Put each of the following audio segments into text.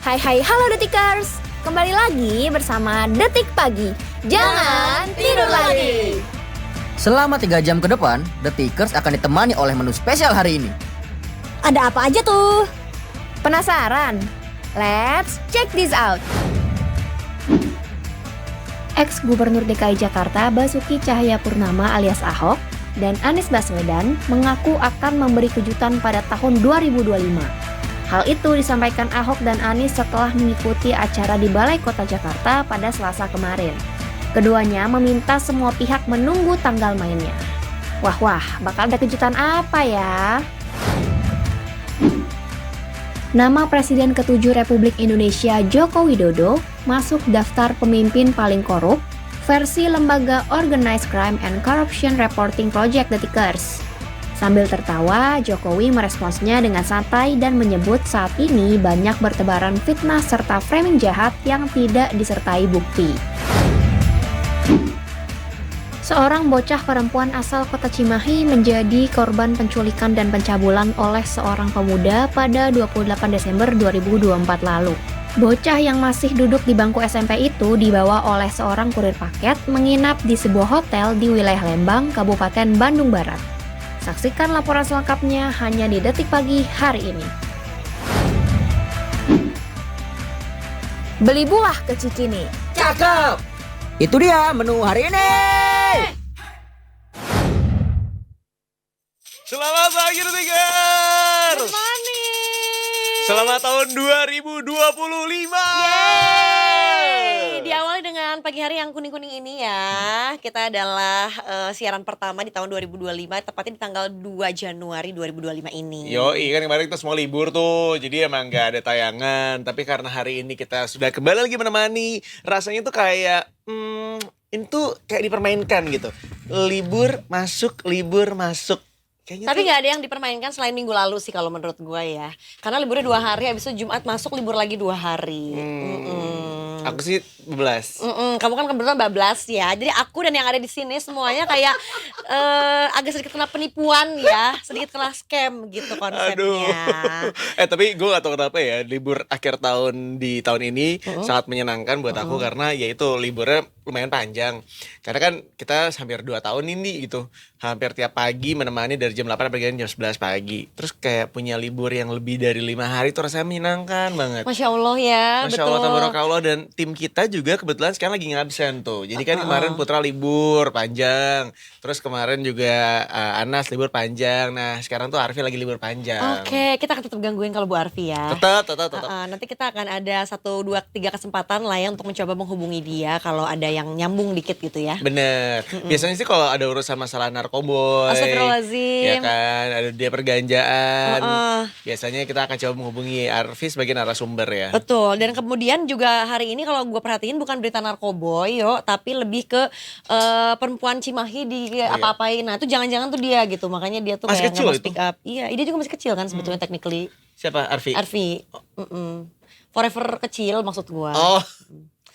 Hai halo Detikers, kembali lagi bersama Detik Pagi. Jangan tidur lagi. Selama 3 jam ke depan, Detikers akan ditemani oleh menu spesial hari ini. Ada apa aja tuh? Penasaran? Let's check this out. Ex-Gubernur DKI Jakarta Basuki Cahayapurnama alias Ahok dan Anies Baswedan mengaku akan memberi kejutan pada tahun 2025. Hal itu disampaikan Ahok dan Anies setelah mengikuti acara di Balai Kota Jakarta pada Selasa kemarin. Keduanya meminta semua pihak menunggu tanggal mainnya. Wah, bakal ada kejutan apa ya? Nama Presiden ke-7 Republik Indonesia Joko Widodo masuk daftar pemimpin paling korup versi lembaga Organized Crime and Corruption Reporting Project Detikers. Sambil tertawa, Jokowi meresponsnya dengan santai dan menyebut saat ini banyak bertebaran fitnah serta framing jahat yang tidak disertai bukti. Seorang bocah perempuan asal kota Cimahi menjadi korban penculikan dan pencabulan oleh seorang pemuda pada 28 Desember 2024 lalu. Bocah yang masih duduk di bangku SMP itu dibawa oleh seorang kurir paket menginap di sebuah hotel di wilayah Lembang, Kabupaten Bandung Barat. Saksikan laporan selengkapnya hanya di Detik Pagi hari ini. Beli buah ke Cikini. Cakep! Itu dia menu hari ini! Selamat pagi Detikers! Good morning! Selamat tahun 2025! Diawali dengan pagi hari yang kuning-kuning ini ya. Kita adalah siaran pertama di tahun 2025, tepatnya di tanggal 2 Januari 2025 ini. Yoi, kan kemarin kita semua libur tuh, jadi emang gak ada tayangan. Tapi karena hari ini kita sudah kembali lagi menemani, rasanya tuh kayak, ini tuh kayak dipermainkan gitu. Libur masuk. Kayaknya Tapi tuh, nggak ada yang dipermainkan selain minggu lalu sih kalau menurut gue ya. Karena liburnya 2 hari, habis itu Jumat masuk libur lagi 2 hari. aku sih 12. Kamu kan kebetulan bablas ya. Jadi aku dan yang ada di sini semuanya kayak agak sedikit kena penipuan ya, sedikit kena scam gitu konsepnya. Tapi gue gak tau kenapa ya, libur akhir tahun di tahun ini sangat menyenangkan buat aku karena ya itu liburnya lumayan panjang. Karena kan kita hampir 2 tahun ini gitu. Hampir tiap pagi menemani dari jam 8 sampai jam 11 pagi. Terus kayak punya libur yang lebih dari 5 hari itu rasanya menyenangkan banget. Masya Allah ya, Masya betul. Allah, tabarakallah. Dan tim kita juga kebetulan sekarang lagi ngabsen tuh. Jadi kan kemarin Putra libur panjang. Terus kemarin juga Anas libur panjang. Nah sekarang tuh Arfi lagi libur panjang. Oke, kita akan tetap gangguin kalau Bu Arfi ya. Tetap. Nanti kita akan ada 1, 2, 3 kesempatan lah ya untuk mencoba menghubungi dia kalau ada yang nyambung dikit gitu ya. Bener. Biasanya sih kalau ada urusan masalah narkoboy, Astagfirullahaladzim. ya kan, ada dia perganjaan. Biasanya kita akan coba menghubungi Arfi sebagai narasumber ya. Betul, dan kemudian juga hari ini kalau gue perhatiin bukan berita narkoboy yo, tapi lebih ke perempuan Cimahi di apa-apain. Nah itu jangan-jangan tuh dia gitu, makanya dia tuh Masih kayak kecil nggak mau itu? speak up. Iya, dia juga masih kecil kan sebetulnya technically. Siapa? Arfi? Arfi, forever kecil maksud gue. Oh,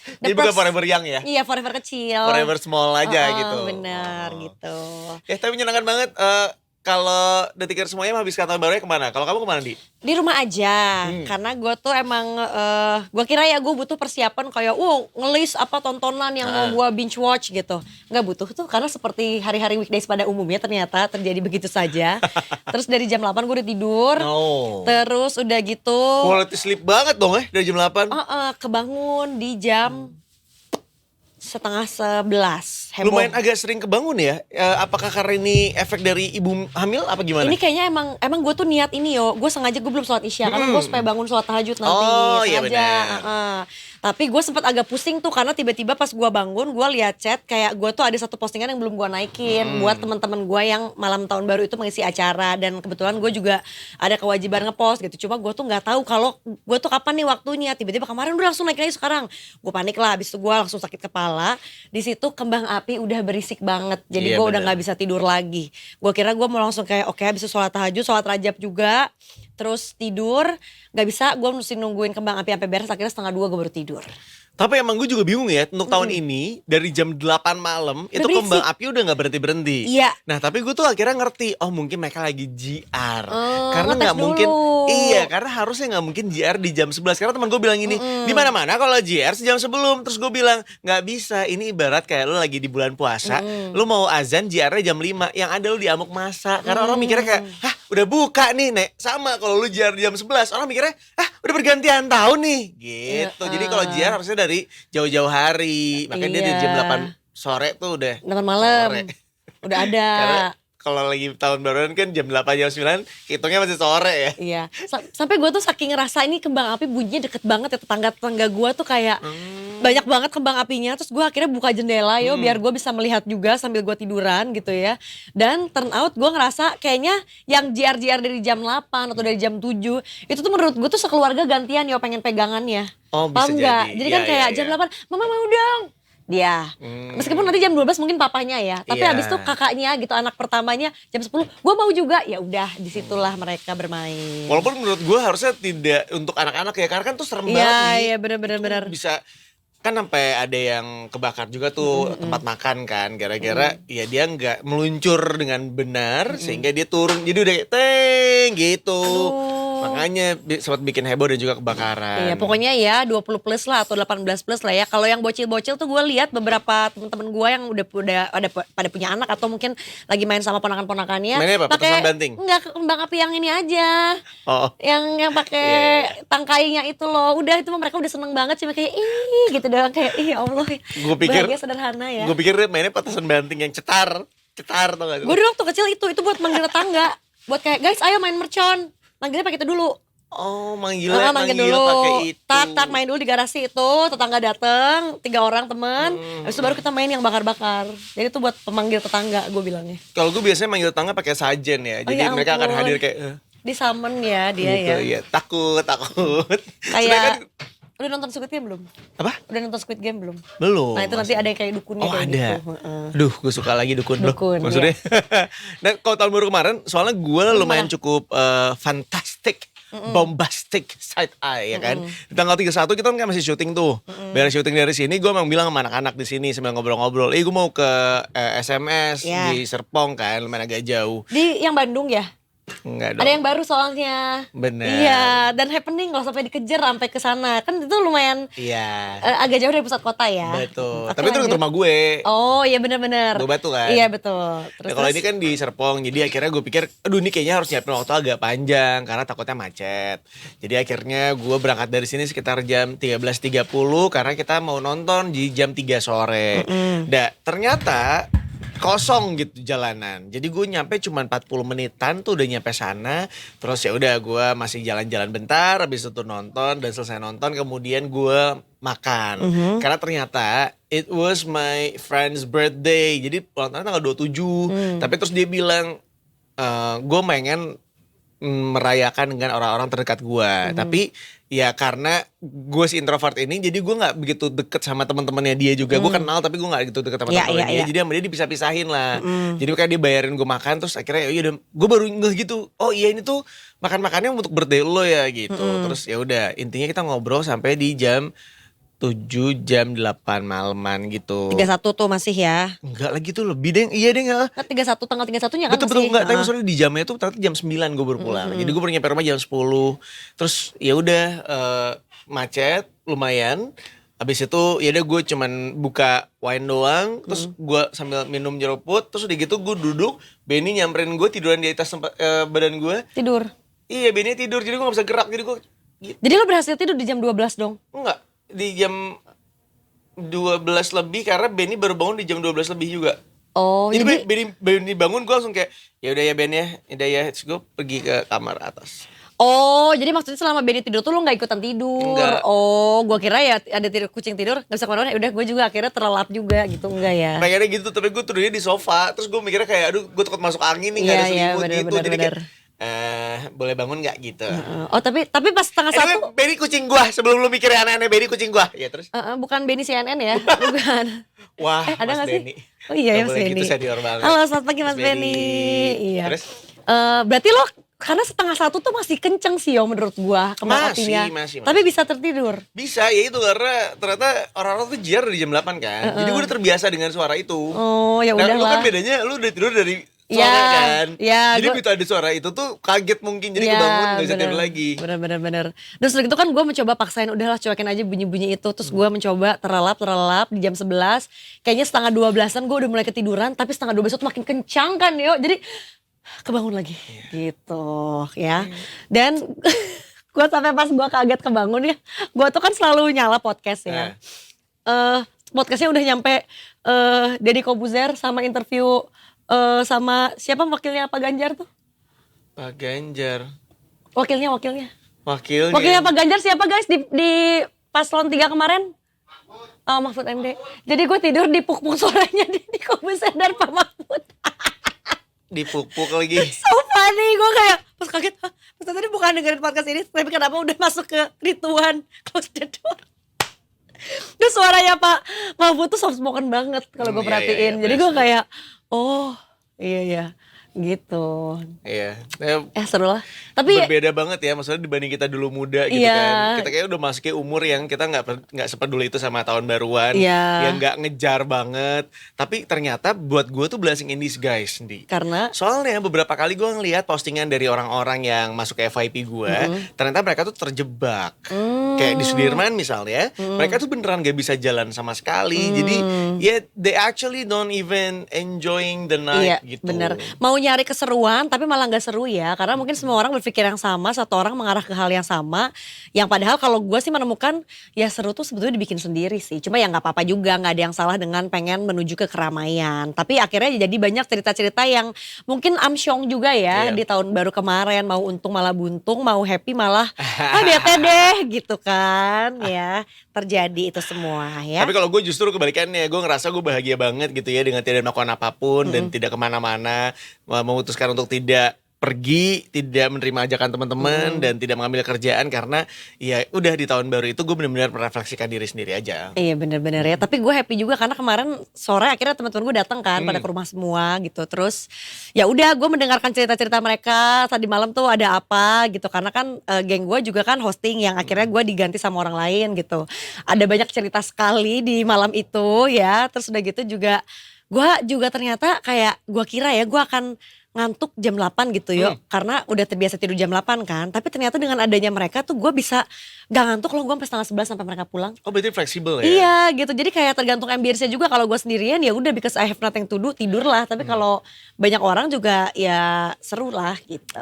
The jadi bukan first- forever young ya? Iya, forever kecil. Forever small aja gitu. Bener Oh. gitu. Tapi menyenangkan banget. Kalau Detikers semuanya menghabiskan tahun barunya kemana? Kalau kamu kemana, Di? Di rumah aja, karena gue tuh emang gue kira ya gue butuh persiapan kayak ngelis apa tontonan yang mau gue binge watch gitu. Nggak butuh tuh, karena seperti hari-hari weekdays pada umumnya ternyata terjadi begitu saja. Terus dari jam 8 gue udah tidur. No. Terus udah gitu Quality sleep banget dong dari jam 8. kebangun di jam setengah 11. Heboh. Lumayan agak sering kebangun ya. Apakah karena ini efek dari ibu hamil apa gimana? Ini kayaknya emang gue tuh niat ini yo. Gue sengaja gue belum sholat isya karena gue supaya bangun sholat tahajud nanti. Oh, iya sengaja. benar. Tapi gue sempat agak pusing tuh karena tiba-tiba pas gue bangun gue lihat chat kayak gue tuh ada satu postingan yang belum gue naikin buat teman-teman gue yang malam tahun baru itu mengisi acara, dan kebetulan gue juga ada kewajiban ngepost gitu. Cuma gue tuh nggak tahu kalau gue tuh kapan nih waktunya. Tiba-tiba kemarin udah langsung naik lagi sekarang. Gue panik lah, habis itu gue langsung sakit kepala. Di situ kembang api udah berisik banget. Jadi Iya, gue udah benar. nggak bisa tidur lagi. Gue kira gue mau langsung kayak oke, habis itu sholat tahajud, sholat rajab juga. terus tidur, nggak bisa, gue mesti nungguin kembang api sampai beres, akhirnya 1:30 gue baru tidur. Tapi emang gue juga bingung ya untuk tahun ini dari jam 8 malam itu berisik. kembang api udah gak berhenti-berhenti. Iya. Nah tapi gue tuh akhirnya ngerti, oh mungkin mereka lagi JR. Oh, Karena ngetes gak mungkin, dulu. iya karena harusnya gak mungkin JR di jam 11. Karena teman gue bilang gini, di mana-mana kalau JR sejam sebelum. Terus gue bilang, gak bisa, ini ibarat kayak lo lagi di bulan puasa. Lo mau azan JR-nya jam 5, yang ada lo di amuk masa. Karena orang mikirnya kayak, hah udah buka nih Nek. Sama kalau lo JR di jam 11, orang mikirnya, hah udah pergantian tahun nih. Gitu, jadi kalau JR harusnya dari jauh-jauh hari, makanya dia di jam 8 sore tuh udah 8 malam, sore. udah ada. Karena kalau lagi tahun baruan kan jam 8 jam 9 hitungnya masih sore ya. Iya, sampai gue tuh saking ngerasa ini kembang api bunyinya deket banget ya, tetangga gue tuh kayak banyak banget kembang apinya. Terus gue akhirnya buka jendela biar gue bisa melihat juga sambil gue tiduran gitu ya. Dan turn out gue ngerasa kayaknya yang JR dari jam 8 atau dari jam 7 itu tuh menurut gue tuh sekeluarga gantian pengen pegangannya. Oh bisa Paham nggak? jadi. Jadi kan Iya, kayak iya, jam iya. 8, mama mau dong. Dia. Meskipun nanti jam 12 mungkin papanya ya. Tapi Iya. habis itu kakaknya gitu, anak pertamanya jam 10, gue mau juga. Ya udah, disitulah mereka bermain. Walaupun menurut gue harusnya tidak untuk anak-anak ya, karena kan tuh serem Iya, banget nih. iya bener. Bisa kan sampai ada yang kebakar juga tuh tempat makan kan, gara-gara ya dia nggak meluncur dengan benar sehingga dia turun jadi udah kayak teng gitu. Makanya sempat bikin heboh dan juga kebakaran. Iya, pokoknya ya 20 plus lah atau 18 plus lah ya. Kalau yang bocil-bocil tuh gue lihat beberapa teman-teman gue yang udah ada pada punya anak atau mungkin lagi main sama ponakan-ponakannya. Mainnya apa? Petasan banting? Enggak, kembang api yang ini aja. Oh. Yang pakai Iya. tangkainya itu loh. Udah itu mereka udah seneng banget sih kayak ih gitu doang kayak ih ya Allah. Gue pikir bahagia sederhana ya. Gue pikir dia mainnya petasan banting yang cetar tau gak? Gue dulu waktu kecil itu buat manggil tetangga. Buat kayak guys ayo main mercon. Manggilnya pakai itu dulu. Oh manggil Manggil dulu dulu. pakai itu. Tak main dulu di garasi itu. Tetangga dateng 3 orang temen. Habis itu baru kita main yang bakar-bakar. Jadi itu buat pemanggil tetangga gue bilangnya. Kalau gue biasanya manggil tetangga pakai sajen ya. Jadi ya mereka akan ampun. hadir kayak Di summon ya dia gitu, ya. ya. Takut. Kayak udah nonton Squid Game belum? Apa? Udah nonton Squid Game belum? Belum. Nah itu nanti ada yang kayak dukunnya Oh kayak ada. gitu. Heeh. Duh gue suka lagi dukun loh. Dukun, Maksudnya. Dan kalau tahun baru kemarin soalnya gue lumayan cukup fantastic. Bombastic side eye ya kan. Di tanggal 31 kita kan masih syuting tuh. Beres syuting dari sini gue emang bilang sama anak-anak di sini sambil ngobrol-ngobrol. Gue mau ke SMS Ya. di Serpong kan, lumayan agak jauh. Di yang Bandung ya? Enggak dong. Ada yang baru soalnya. Bener. Iya, dan happening loh sampai dikejar sampai ke sana. Kan itu lumayan Iya. agak jauh dari pusat kota ya. Betul. Oke, Tapi itu lanjut. dekat rumah gue. Oh iya benar-benar. Gue Batu kan. Iya betul. Ya, kalau ini kan di Serpong, jadi akhirnya gue pikir, aduh ini kayaknya harus nyiapin waktu agak panjang karena takutnya macet. Jadi akhirnya gue berangkat dari sini sekitar jam 13.30 karena kita mau nonton di jam 3 sore. Ternyata kosong gitu jalanan. Jadi gue nyampe cuma 40 menitan tuh udah nyampe sana. Terus ya udah gue masih jalan-jalan bentar, habis itu nonton dan selesai nonton kemudian gue makan. Karena ternyata it was my friend's birthday. Jadi ulang tahun tanggal 27. Tapi terus dia bilang gue pengen merayakan dengan orang-orang terdekat gue. Tapi ya karena gue si introvert ini, jadi gue nggak begitu deket sama teman-temannya dia juga. Gue kenal tapi gue nggak gitu deket sama Iya, teman-temannya iya, dia. iya. Jadi sama dia dipisah-pisahin lah. Jadi kayak dia bayarin gue makan, terus akhirnya ya udah, gue baru ngeh gitu. Oh iya ini tuh makan-makannya untuk birthday lo ya gitu. Terus ya udah intinya kita ngobrol sampai di jam 7 jam 8 malaman gitu. 31 tuh masih ya. Enggak lagi tuh lebih deh. Iya deh enggak. Kan 31 tanggal 31-nya kan Betul masih. enggak, tapi Heeh. soalnya di jamnya tuh ternyata jam 9 gue baru pulang. Jadi gue baru nyampe rumah jam 10. Terus ya udah macet lumayan. Habis itu ya udah gue cuman buka wine doang, terus gue sambil minum jeruput, terus udah gitu gue duduk, Benny nyamperin gue tiduran di atas badan gue. Tidur. Iya, Benny tidur jadi gue gak bisa gerak, jadi gue Jadi lo berhasil tidur di jam 12 dong? enggak di jam 12 lebih karena Benny baru bangun di jam 12 lebih juga. Oh Jadi jadi Benny bangun gue langsung kayak ya udah ya Ben ya, udah ya, terus gue pergi ke kamar atas. Oh, jadi maksudnya selama Benny tidur tuh lo gak ikutan tidur? Enggak. Oh, gua kira ya ada kucing tidur gak bisa kemana-mana. Udah gue juga akhirnya terlelap juga gitu, enggak ya? Pengennya gitu, tapi gue tidurnya di sofa. Terus gue mikirnya kayak aduh gue takut masuk angin nih, Iya, gak ada iya, selimut bener, gitu. bener, Jadi bener. kayak boleh bangun gak gitu. Oh tapi pas setengah Anyway, satu Benny kucing gua, sebelum lu mikir aneh-aneh Benny kucing gua. Ya terus, bukan Benny CNN ya? Bukan. wah Ada Mas gak Benny. sih? Oh iya ya Gak Mas boleh Benny. gitu, senior banget. Halo selamat pagi Mas Benny. Iya. Terus? Berarti lo karena setengah satu tuh masih kenceng sih yo menurut gua kembang apinya. Masih. Tapi bisa tertidur. Bisa, ya itu karena ternyata orang-orang tuh jiar di jam 8 kan. Jadi gue udah terbiasa dengan suara itu. Oh ya Nah, lu udahlah. kan bedanya lu udah tidur dari sore Ya, kan. ya, Jadi begitu ada suara itu tuh kaget mungkin, jadi kebangun gak bisa tidur lagi. Bener. Terus udah gitu kan gue mencoba paksain udahlah cuekin aja bunyi-bunyi itu. Terus gue mencoba terlelap di jam 11. Kayaknya setengah 12-an gue udah mulai ketiduran. Tapi setengah 12 itu makin kencang kan yo. Jadi kebangun lagi gitu ya. Dan gue sampai pas gue kaget kebangun ya. Gue tuh kan selalu nyala podcast ya. Podcastnya udah nyampe Deddy Kobuzer sama interview sama siapa wakilnya Pak Ganjar tuh? Pak Ganjar. Wakilnya. Wakilnya Pak Ganjar siapa guys di paslon 3 kemarin? Oh, Mahfud MD. Jadi gue tidur di puk-puk suaranya di Kobuzer dan Pak Mahfud. dipuk-puk lagi. So funny, gue kayak pas kaget, hah? Pas tadi bukan dengerin podcast ini, tapi kenapa udah masuk ke Rituan close the door. Terus suaranya Pak Mahfud tuh soft spoken banget kalau gue perhatiin. Jadi gue kayak, oh iya gitu. Iya. Seru lah. Tapi berbeda banget ya, maksudnya dibanding kita dulu muda gitu kan. Kita kayak udah masuk ke umur yang kita nggak sepeduli itu sama tahun baruan, yang nggak ngejar banget. Tapi ternyata buat gue tuh blessing in disguise nih. Karena soalnya beberapa kali gue ngeliat postingan dari orang-orang yang masuk ke FYP gue, ternyata mereka tuh terjebak. Kayak di Sudirman misalnya, mereka tuh beneran gak bisa jalan sama sekali. Jadi ya they actually don't even enjoying the night gitu. Bener. Mau nyari keseruan tapi malah gak seru ya. Karena mungkin semua orang berpikir yang sama, satu orang mengarah ke hal yang sama. Yang padahal kalau gue sih menemukan ya seru tuh sebetulnya dibikin sendiri sih. Cuma ya gak apa-apa juga, gak ada yang salah dengan pengen menuju ke keramaian. Tapi akhirnya jadi banyak cerita-cerita yang mungkin amsyong juga ya di tahun baru kemarin. Mau untung malah buntung, mau happy malah bete deh gitu kan ya. Terjadi itu semua ya. Tapi kalau gue justru kebalikannya, gue ngerasa gue bahagia banget gitu ya dengan tidak melakukan apapun dan tidak kemana-mana, memutuskan untuk tidak pergi, tidak menerima ajakan teman-teman dan tidak mengambil kerjaan karena ya udah di tahun baru itu gue benar-benar merefleksikan diri sendiri aja. Iya benar-benar ya. Tapi gue happy juga karena kemarin sore akhirnya teman-teman gue datang kan pada ke rumah semua gitu. Terus ya udah gue mendengarkan cerita-cerita mereka. Tadi malam tuh ada apa gitu karena kan geng gue juga kan hosting yang akhirnya gue diganti sama orang lain gitu. Ada banyak cerita sekali di malam itu ya. Terus udah gitu juga gue juga ternyata kayak gue kira ya gue akan ngantuk jam 8 gitu yo. Karena udah terbiasa tidur jam 8 kan. Tapi ternyata dengan adanya mereka tuh gue bisa gak ngantuk loh, gue sampai setengah 11 sampai mereka pulang. Oh berarti fleksibel ya? Iya gitu, jadi kayak tergantung ambience-nya juga. Kalau gue sendirian ya udah because I have nothing to do, tidur lah. Tapi kalau banyak orang juga ya seru lah gitu.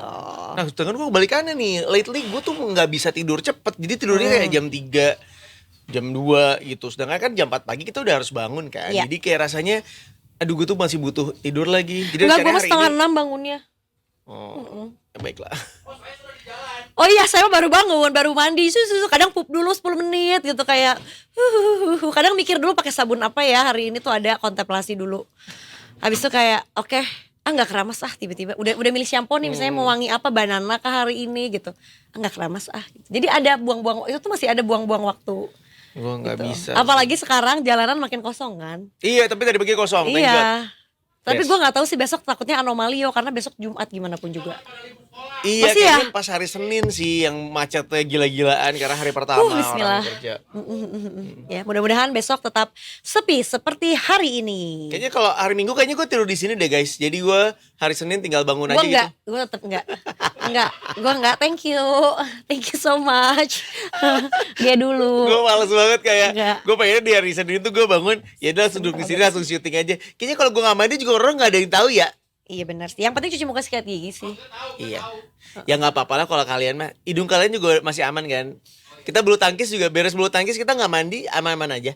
Nah sedangkan gue kebalikannya nih, lately gue tuh gak bisa tidur cepet. Jadi tidurnya kayak jam 3, jam 2 gitu. Sedangkan kan jam 4 pagi kita udah harus bangun kan. Jadi kayak rasanya aduh gue tuh masih butuh tidur lagi. Jadi enggak, gue mas setengah 6 bangunnya. Oh ya baiklah. Oh iya saya baru bangun, baru mandi, susu kadang pup dulu 10 menit gitu kayak kadang mikir dulu pakai sabun apa ya hari ini tuh, ada kontemplasi dulu. Habis itu kayak oke, nggak keramas tiba-tiba udah milih shampoo nih misalnya mau wangi apa, banana kah hari ini gitu. Nggak keramas gitu. Jadi ada buang-buang, itu tuh masih ada buang-buang waktu. Gue gak gitu. bisa. Apalagi sekarang jalanan makin kosong kan. Iya tapi tadi pagi kosong. Iya. Tapi gue gak tahu sih besok, takutnya anomali karena besok Jumat gimana pun juga. Iya masih kayaknya pas hari Senin sih yang macetnya gila-gilaan karena hari pertama Bismillah. orang kerja. Ya mudah-mudahan besok tetap sepi seperti hari ini. Kayaknya kalau hari Minggu kayaknya gue tidur di sini deh guys. Jadi gue hari Senin tinggal bangun aja gitu. Gue tetap enggak. Gue enggak, thank you so much. Dia dulu. Gue males banget kayak gue pengen di hari Senin itu gue bangun ya udah langsung duduk di sini langsung syuting aja. Kayaknya kalau gue nggak mandi juga orang nggak ada yang tahu ya. Iya benar sih. Yang penting cuci muka, sikat gigi sih. Iya. Ya nggak apa-apa lah kalau kalian mah. Hidung kalian juga masih aman kan. Kita bulu tangkis juga beres bulu tangkis kita nggak mandi aman-aman aja.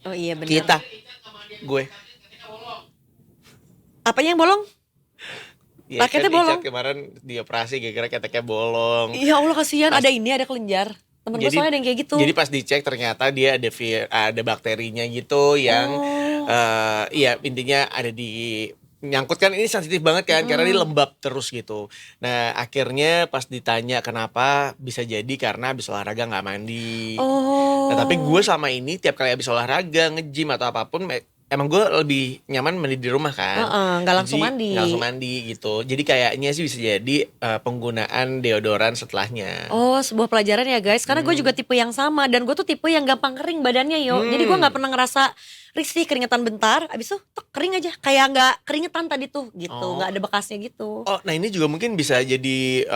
Oh iya benar. Kita. Gue. Apanya yang bolong? Ya, Raketnya kan bolong. Icat kemarin dioperasi gara-gara keteknya bolong. Ya Allah kasihan, ada kelenjar. Temen gue soalnya ada yang kayak gitu. Jadi pas dicek ternyata dia ada bakterinya gitu yang iya intinya ada di nyangkut kan, ini sensitif banget kan karena dia lembab terus gitu. Nah akhirnya pas ditanya kenapa, bisa jadi karena habis olahraga nggak mandi. Nah tapi gue selama ini tiap kali habis olahraga nge-gym atau apapun emang gue lebih nyaman mandi di rumah kan. Nggak langsung Jadi, mandi. nggak langsung mandi gitu. Jadi kayaknya sih bisa jadi penggunaan deodoran setelahnya. Oh, sebuah pelajaran ya guys. Karena gue juga tipe yang sama. Dan gue tuh tipe yang gampang kering badannya yo. Jadi gue gak pernah ngerasa risih keringetan bentar. Abis itu tek, kering aja. Kayak gak keringetan tadi tuh gitu. Gak ada bekasnya gitu. Oh, nah ini juga mungkin bisa jadi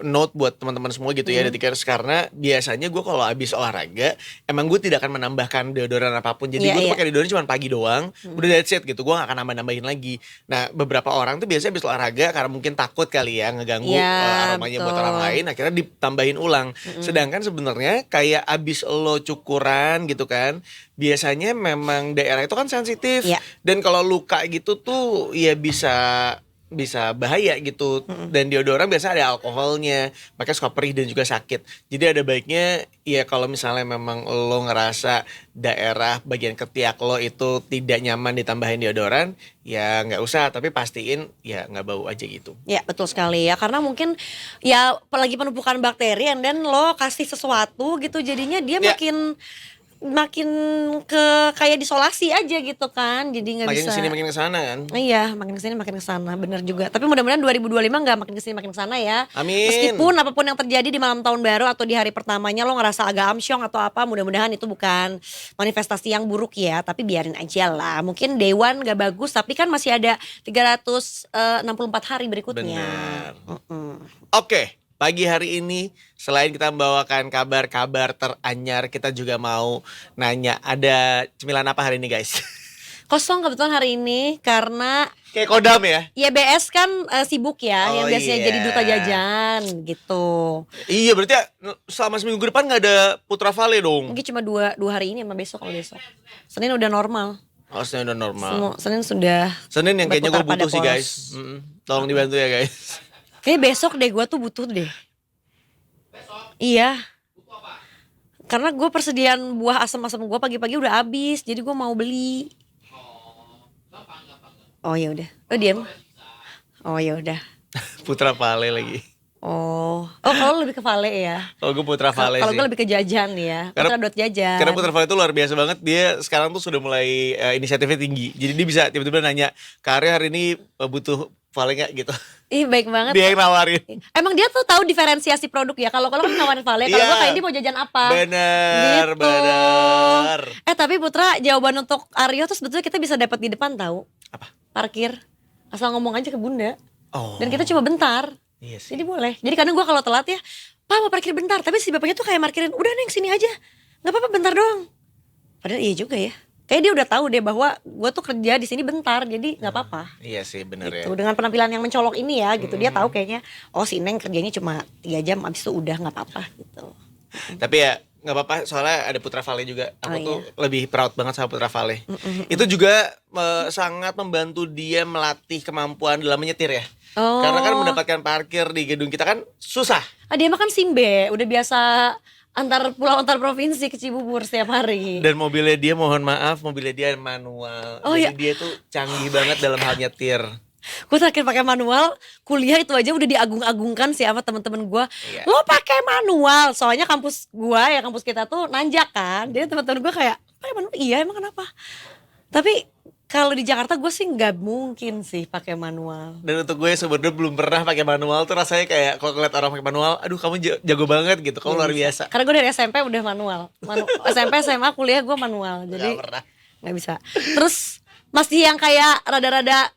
note buat teman-teman semua gitu ya, Detikers, karena biasanya gue kalau habis olahraga, emang gue tidak akan menambahkan deodoran apapun. Jadi gue tuh pakai deodoran cuma pagi doang, udah that's it gitu. Gue gak akan nambah-nambahin lagi. Nah, beberapa orang tuh biasanya habis olahraga karena mungkin takut kali ya ngeganggu aromanya buat orang lain, akhirnya ditambahin ulang. Sedangkan sebenarnya kayak abis lo cukuran gitu kan, biasanya memang daerah itu kan sensitif. Dan kalau luka gitu tuh ya bisa bahaya gitu. Dan deodoran biasa ada alkoholnya, makanya suka perih dan juga sakit. Jadi ada baiknya ya kalau misalnya memang lo ngerasa daerah bagian ketiak lo itu tidak nyaman ditambahin deodoran, ya nggak usah, tapi pastiin ya nggak bau aja gitu. Ya betul sekali ya, karena mungkin ya apalagi penumpukan bakteri dan lo kasih sesuatu gitu, jadinya dia makin ke kayak disolasi aja gitu kan, jadi nggak bisa. Makin kesini makin kesana kan. Iya, makin kesini makin kesana, bener juga. Tapi mudah-mudahan 2025 nggak makin kesini makin kesana ya. Amin. Meskipun apapun yang terjadi di malam tahun baru atau di hari pertamanya lo ngerasa agak amsyong atau apa, mudah-mudahan itu bukan manifestasi yang buruk ya. Tapi biarin aja lah. Mungkin day one nggak bagus, tapi kan masih ada 364 hari berikutnya. Benar. Oke. Pagi hari ini selain kita membawakan kabar-kabar teranyar, kita juga mau nanya ada cemilan apa hari ini guys? Kosong kebetulan hari ini karena Kayak kodam ya? YBS kan sibuk ya, yang biasanya jadi duta jajan gitu. Iya berarti selama seminggu ke depan gak ada Putra Vale dong? Mungkin cuma dua hari ini sama besok, kalau besok Senin udah normal. Oh Senin udah normal. Senin sudah. Senin yang kayaknya gue berputar butuh sih pada guys. Tolong dibantu ya guys. Kayaknya besok deh gue tuh butuh deh. Iya. Karena gue persediaan buah asam-asam gue pagi-pagi udah habis, jadi gue mau beli. Oh ya udah. Oh diam. Oh ya udah. Putra Vale lagi. Oh kalau lebih ke Vale ya. Kalau gue Putra Vale sih. Kalau gue lebih ke jajan ya. Putra jajan. Karena Putra Vale itu luar biasa banget. Dia sekarang tuh sudah mulai inisiatifnya tinggi. Jadi dia bisa tiba-tiba nanya, Kak Arya hari ini butuh Vale gak gitu. Ih baik banget. Dia yang nawarin. Emang dia tuh tahu diferensiasi produk ya. Kalau kan nawarin Vale, kalau gue kayak dia mau jajan apa. Bener, gitu. bener. Tapi Putra, jawaban untuk Aryo tuh sebetulnya kita bisa dapat di depan tahu. Apa? Parkir. Asal ngomong aja ke Bunda. Oh. Dan kita cuma bentar. Iya sih. Jadi boleh. Jadi kadang gue kalau telat ya, Pak mau parkir bentar. Tapi si bapaknya tuh kayak markirin, udah Neng sini aja. Gak apa-apa bentar doang. Padahal iya juga ya. Kayak dia udah tahu deh bahwa gue tuh kerja di sini bentar, jadi nggak apa-apa. Iya sih bener gitu. ya. Dengan penampilan yang mencolok ini ya, gitu dia tahu kayaknya, oh si Neng kerjanya cuma 3 jam, abis itu udah nggak apa-apa gitu. Tapi ya nggak apa-apa, soalnya ada Putra Vale juga. Aku tuh lebih proud banget sama Putra Vale. Itu juga sangat membantu dia melatih kemampuan dalam menyetir ya. Karena kan mendapatkan parkir di gedung kita kan susah. Dia mah kan Simbe, udah biasa antar pulau antar provinsi ke Cibubur setiap hari. Dan mobilnya dia mohon maaf, mobilnya dia manual. Jadi dia tuh canggih banget dalam hal nyetir. Gue terakhir pakai manual, kuliah itu aja udah diagung-agungkan sih sama temen-temen gue. Lo pakai manual, soalnya kampus gue ya, kampus kita tuh nanjak kan. Jadi temen-temen gue kayak, pakai manual? Iya emang kenapa? Tapi kalau di Jakarta gue sih nggak mungkin sih pakai manual. Dan untuk gue sebenarnya belum pernah pakai manual tuh rasanya kayak kalau ngeliat orang pakai manual, aduh kamu jago banget gitu, kamu luar biasa. Karena gue dari SMP udah manual. SMP, SMA, kuliah gue manual, jadi nggak bisa. Terus masih yang kayak rada-rada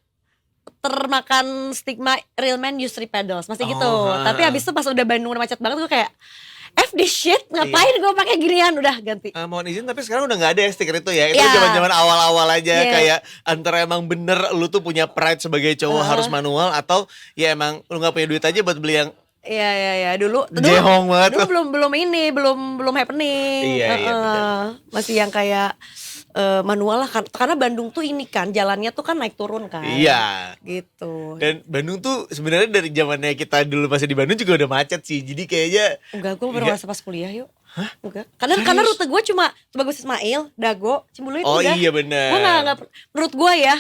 termakan stigma real man use 3 pedals, masih gitu. Tapi habis itu pas udah Bandung udah macet banget gue kayak F this shit, ngapain gue pakai ginian, udah ganti. Mohon izin tapi sekarang udah nggak ada ya stiker itu ya. Itu zaman-zaman awal-awal aja kayak antara emang bener lu tuh punya pride sebagai cowok harus manual atau ya emang lu nggak punya duit aja buat beli yang dulu jehong banget. Dulu belum happening. Iya, masih yang kayak manual lah, karena Bandung tuh ini kan jalannya tuh kan naik turun kan. Iya. Gitu. Dan Bandung tuh sebenarnya dari zamannya kita dulu masih di Bandung juga udah macet sih. Jadi kayaknya enggak, gue baru ngerasa pas kuliah yuk. Hah? Enggak. Karena rute gue cuma Bagus Ismail, Dago, Cimbuluit udah. Oh iya benar. Gue nggak menurut gue ya.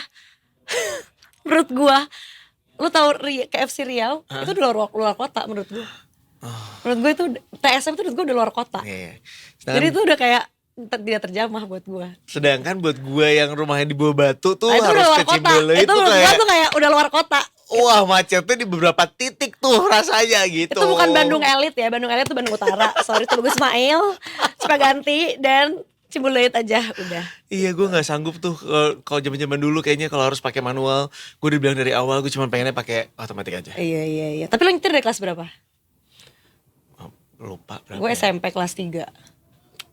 Menurut gue, lu tahu KFC Riau? Itu di luar kota menurut gue. Menurut gue itu TSM itu menurut gue udah luar kota. Iya. Jadi itu udah kayak tidak terjamah buat gue. Sedangkan buat gue yang rumahnya di bawah batu tuh Itu udah harus luar ke kota. Cimbele Itu menurut gue tuh kayak udah luar kota. wah macetnya di beberapa titik tuh rasanya gitu. Itu bukan Bandung elit ya, Bandung elit itu Bandung Utara. Sorry Tugu Ismail, Cipaganti dan Cimbuluit aja udah. Iya gue nggak sanggup tuh kalau zaman-zaman dulu kayaknya kalau harus pakai manual. Gue udah bilang dari awal gue cuma pengennya pakai otomatis aja. Iya. Tapi lo nyetir dari kelas berapa? Oh, lupa berapa? Gue ya? SMP kelas 3.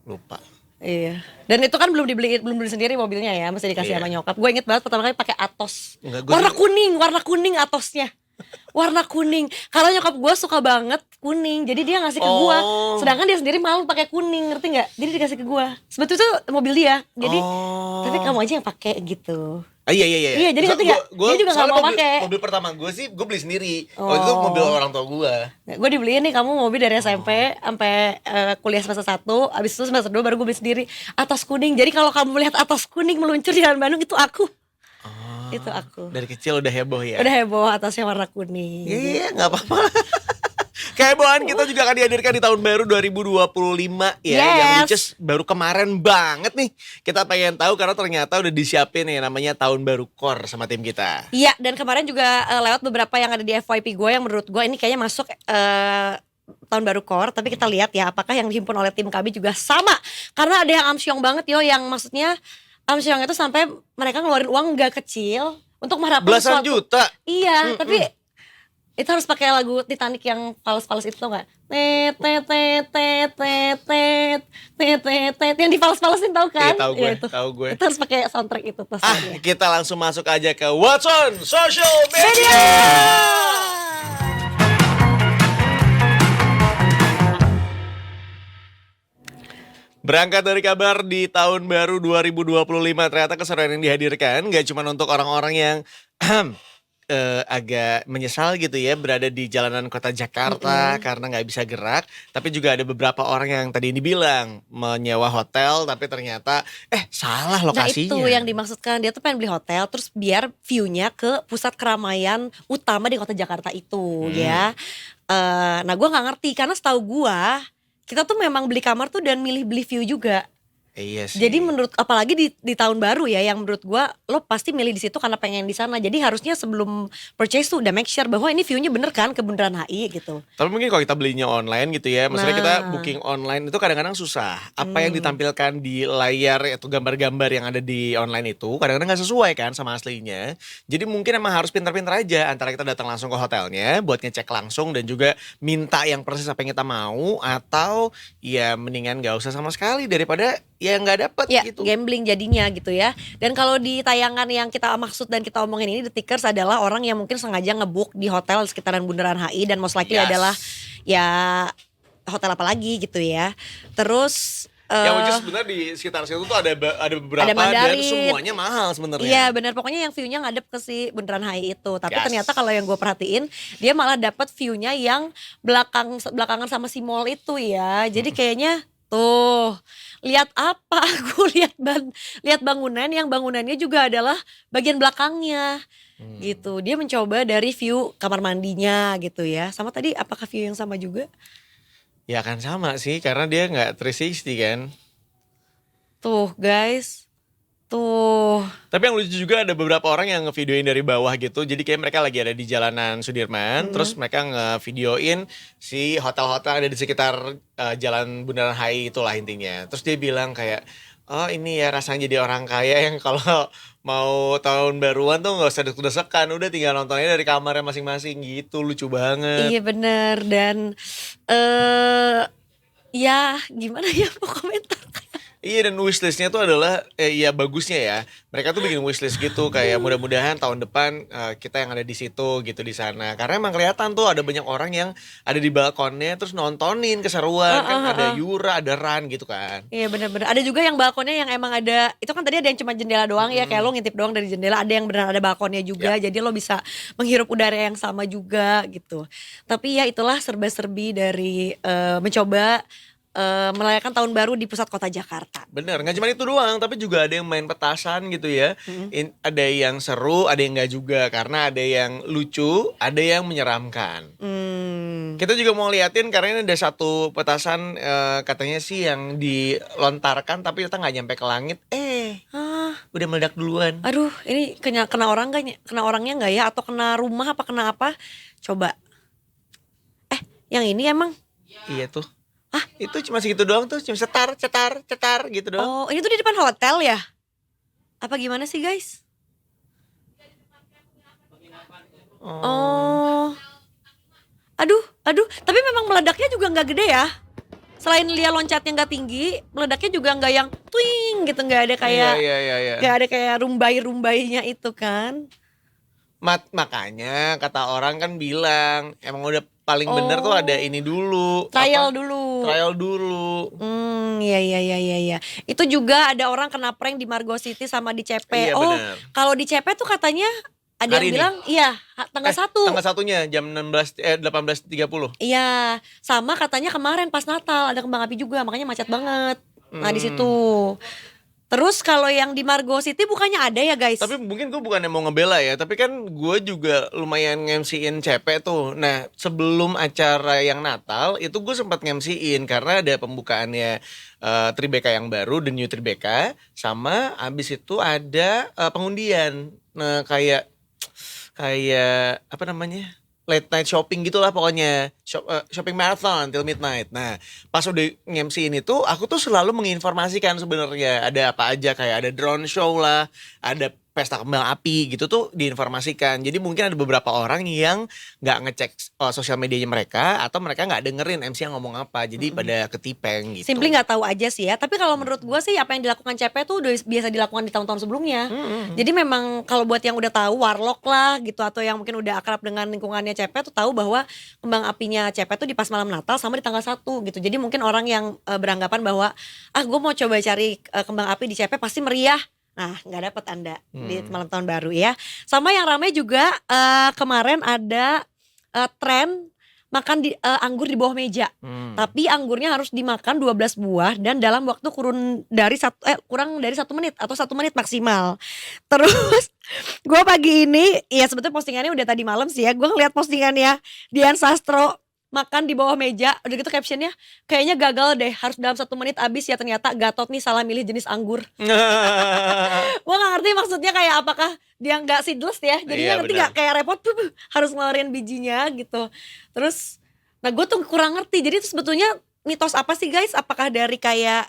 Lupa. Iya. Dan itu kan belum beli sendiri mobilnya ya, mesti dikasih Iya. sama nyokap. Gue inget banget pertama kali pakai Atos. Enggak, gue Warna juga- kuning Atosnya. Warna kuning. Karena nyokap gue suka banget kuning, jadi dia ngasih ke gue. Oh. Sedangkan dia sendiri malu pakai kuning, ngerti nggak? Jadi dikasih ke gue. Sebetulnya itu mobil dia. Jadi Oh. tapi kamu aja yang pakai gitu. Iya. Iya, jadi ngerti nggak? Dia juga nggak soalnya mau pakai. Mobil pertama gue sih gue beli sendiri. Oh. Waktu itu mobil orang tua gue. Gue dibeliin nih kamu mobil dari SMP sampai kuliah semester 1, abis itu semester 2 baru gue beli sendiri. Atos kuning. Jadi kalau kamu melihat Atos kuning meluncur di jalan Bandung itu aku. Itu aku. Dari kecil udah heboh ya. Udah heboh atasnya warna kuning. Iya nggak apa-apa. Kehebohan kita juga akan dihadirkan di tahun baru 2025 ya. Yang Yes. which is baru kemarin banget nih. Kita pengen tahu karena ternyata udah disiapin nih namanya tahun baru core sama tim kita. Iya, dan kemarin juga lewat beberapa yang ada di FYP gue yang menurut gue ini kayaknya masuk tahun baru core. Tapi kita lihat ya apakah yang dihimpun oleh tim kami juga sama. Karena ada yang amsyong banget yo, yang maksudnya amsyong itu sampai mereka ngeluarin uang gak kecil untuk mengharapkan Belasan sesuatu. juta. Iya, tapi itu harus pakai lagu Titanic yang fals-fals itu tau gak? Tet tet tet tet tet tet tet tet tet yang difals-falsin tau kan? Iya, tahu gue, Iya, itu. tahu gue. Itu harus pakai soundtrack itu tuh. Kita langsung masuk aja ke What's on Social Media. Berangkat dari kabar di tahun baru 2025, ternyata keseruan yang dihadirkan gak cuma untuk orang-orang yang agak menyesal gitu ya berada di jalanan kota Jakarta karena nggak bisa gerak, tapi juga ada beberapa orang yang tadi ini bilang menyewa hotel tapi ternyata salah Nah lokasinya. itu yang dimaksudkan, dia tuh pengen beli hotel terus biar view-nya ke pusat keramaian utama di kota Jakarta itu ya. Nah gue gak ngerti karena setahu gue kita tuh memang beli kamar tuh dan milih beli view juga. Iya sih. Jadi menurut apalagi di tahun baru ya, yang menurut gua lo pasti milih di situ karena pengen di sana. Jadi harusnya sebelum purchase tuh udah make sure bahwa ini view-nya bener kan ke Bundaran HI gitu. Tapi mungkin kalau kita belinya online gitu ya, maksudnya kita Nah. booking online itu kadang-kadang susah. Apa yang ditampilkan di layar atau gambar-gambar yang ada di online itu kadang-kadang nggak sesuai kan sama aslinya. Jadi mungkin emang harus pintar-pintar aja antara kita datang langsung ke hotelnya buat ngecek langsung dan juga minta yang persis apa yang kita mau, atau ya mendingan gak usah sama sekali daripada ya nggak dapet Ya gitu. gambling jadinya gitu ya. Dan kalau di tayangan yang kita maksud dan kita omongin ini, The Tickers adalah orang yang mungkin sengaja ngebook di hotel di sekitaran Bundaran HI dan most likely Yes. adalah ya hotel apa lagi gitu ya. Terus Yang which is sebenarnya di sekitar situ tuh ada beberapa Ada dan Mandarin. semuanya mahal sebenarnya. iya benar, pokoknya yang view-nya ngadep ke si Bundaran HI itu. Tapi Yes. ternyata kalau yang gue perhatiin, dia malah dapat view-nya yang belakangan sama si mall itu ya. Jadi kayaknya tuh lihat apa? Gue lihat bangunan yang bangunannya juga adalah bagian belakangnya. Gitu. Dia mencoba dari view kamar mandinya gitu ya. Sama tadi apakah view yang sama juga? Ya kan sama sih karena dia nggak 360 kan. Tuh guys. Tuh. Tapi yang lucu juga ada beberapa orang yang ngevideoin dari bawah gitu. Jadi kayak mereka lagi ada di jalanan Sudirman, terus mereka ngevideoin si hotel-hotel yang ada di sekitar jalan Bundaran HI itulah intinya. Terus dia bilang kayak, oh ini ya rasanya jadi orang kaya yang kalau mau tahun baruan tuh gak usah deg-degan, udah tinggal nontonnya dari kamarnya masing-masing gitu. Lucu banget. Iya bener. Dan ya gimana ya mau komentar. Iya, dan wishlistnya tuh adalah ya bagusnya ya. Mereka tuh bikin wishlist gitu kayak mudah-mudahan tahun depan kita yang ada di situ gitu di sana. Karena emang kelihatan tuh ada banyak orang yang ada di balkonnya terus nontonin keseruan kan, ada Yura, ada Ran gitu kan. Iya bener-bener. Ada juga yang balkonnya yang emang ada, itu kan tadi ada yang cuma jendela doang ya, kayak lo ngintip doang dari jendela. Ada yang benar ada balkonnya juga, jadi lo bisa menghirup udara yang sama juga gitu. Tapi ya itulah serba-serbi dari mencoba merayakan tahun baru di pusat kota Jakarta. Bener, gak cuma itu doang, tapi juga ada yang main petasan gitu ya. Ada yang seru, ada yang gak juga. Karena ada yang lucu, ada yang menyeramkan. Kita juga mau liatin karena ini ada satu petasan katanya sih yang dilontarkan tapi ternyata nggak nyampe ke langit. Udah meledak duluan. Aduh, ini kena orang gak? Kena orangnya nggak ya? Atau kena rumah apa kena apa? Coba. Yang ini emang? Iya tuh. Itu cuma segitu doang tuh, cuma cetar gitu doang. Oh, ini tuh di depan hotel ya? Apa gimana sih guys? Oh. Aduh. Tapi memang meledaknya juga nggak gede ya. Selain Lia loncatnya nggak tinggi, meledaknya juga nggak yang twing gitu, nggak ada kayak, Iya. nggak ada kayak rumbai-rumbainya itu kan. Makanya kata orang kan bilang emang udah paling bener tuh ada ini dulu. Trial Apa? dulu. Trial dulu. Iya. Itu juga ada orang kena prank di Margo City sama di CP. Iya, bener. Kalau di CP tuh katanya ada Hari yang ini? bilang iya tanggal 1. Tanggal 1-nya jam 18.30. Iya, sama katanya kemarin pas Natal ada kembang api juga, makanya macet banget. Nah di situ. Terus kalau yang di Margo City bukannya ada ya guys? Tapi mungkin gue bukannya mau ngebela ya, tapi kan gue juga lumayan nge-MC-in CP tuh. Nah sebelum acara yang Natal itu gue sempat nge-MC-in karena ada pembukaannya Tribeca yang baru, The New Tribeca. Sama abis itu ada pengundian. Nah kayak apa namanya, late night shopping gitulah pokoknya, shopping marathon till midnight. Nah pas udah nge-MC ini tuh aku tuh selalu menginformasikan sebenarnya ada apa aja, kayak ada drone show lah, ada pesta kembang api gitu tuh diinformasikan. Jadi mungkin ada beberapa orang yang nggak ngecek sosial medianya mereka, atau mereka nggak dengerin MC yang ngomong apa, jadi pada ketipeng gitu. Simply nggak tahu aja sih ya. Tapi kalau menurut gue sih apa yang dilakukan CP tuh udah biasa dilakukan di tahun-tahun sebelumnya. Jadi memang kalau buat yang udah tahu warlock lah gitu, atau yang mungkin udah akrab dengan lingkungannya CP tuh tahu bahwa kembang apinya CP tuh di pas malam Natal sama di tanggal 1 gitu. Jadi mungkin orang yang beranggapan bahwa gue mau coba cari kembang api di CP pasti meriah. Nah nggak dapet Anda di malam tahun baru ya. Sama yang ramai juga kemarin ada tren makan anggur di bawah meja. Tapi anggurnya harus dimakan 12 buah dan dalam waktu kurang dari 1 menit atau 1 menit maksimal. Terus gue pagi ini ya sebetulnya postingannya udah tadi malam sih ya. Gue ngeliat postingannya Dian Sastro makan di bawah meja, udah gitu captionnya kayaknya gagal deh, harus dalam 1 menit habis ya, ternyata Gatot nih salah milih jenis anggur. Gue gak ngerti maksudnya kayak apakah dia gak seedless ya, jadinya nanti gak kayak repot harus ngeluarin bijinya gitu. Terus nah gue tuh kurang ngerti, jadi itu sebetulnya mitos apa sih guys? Apakah dari kayak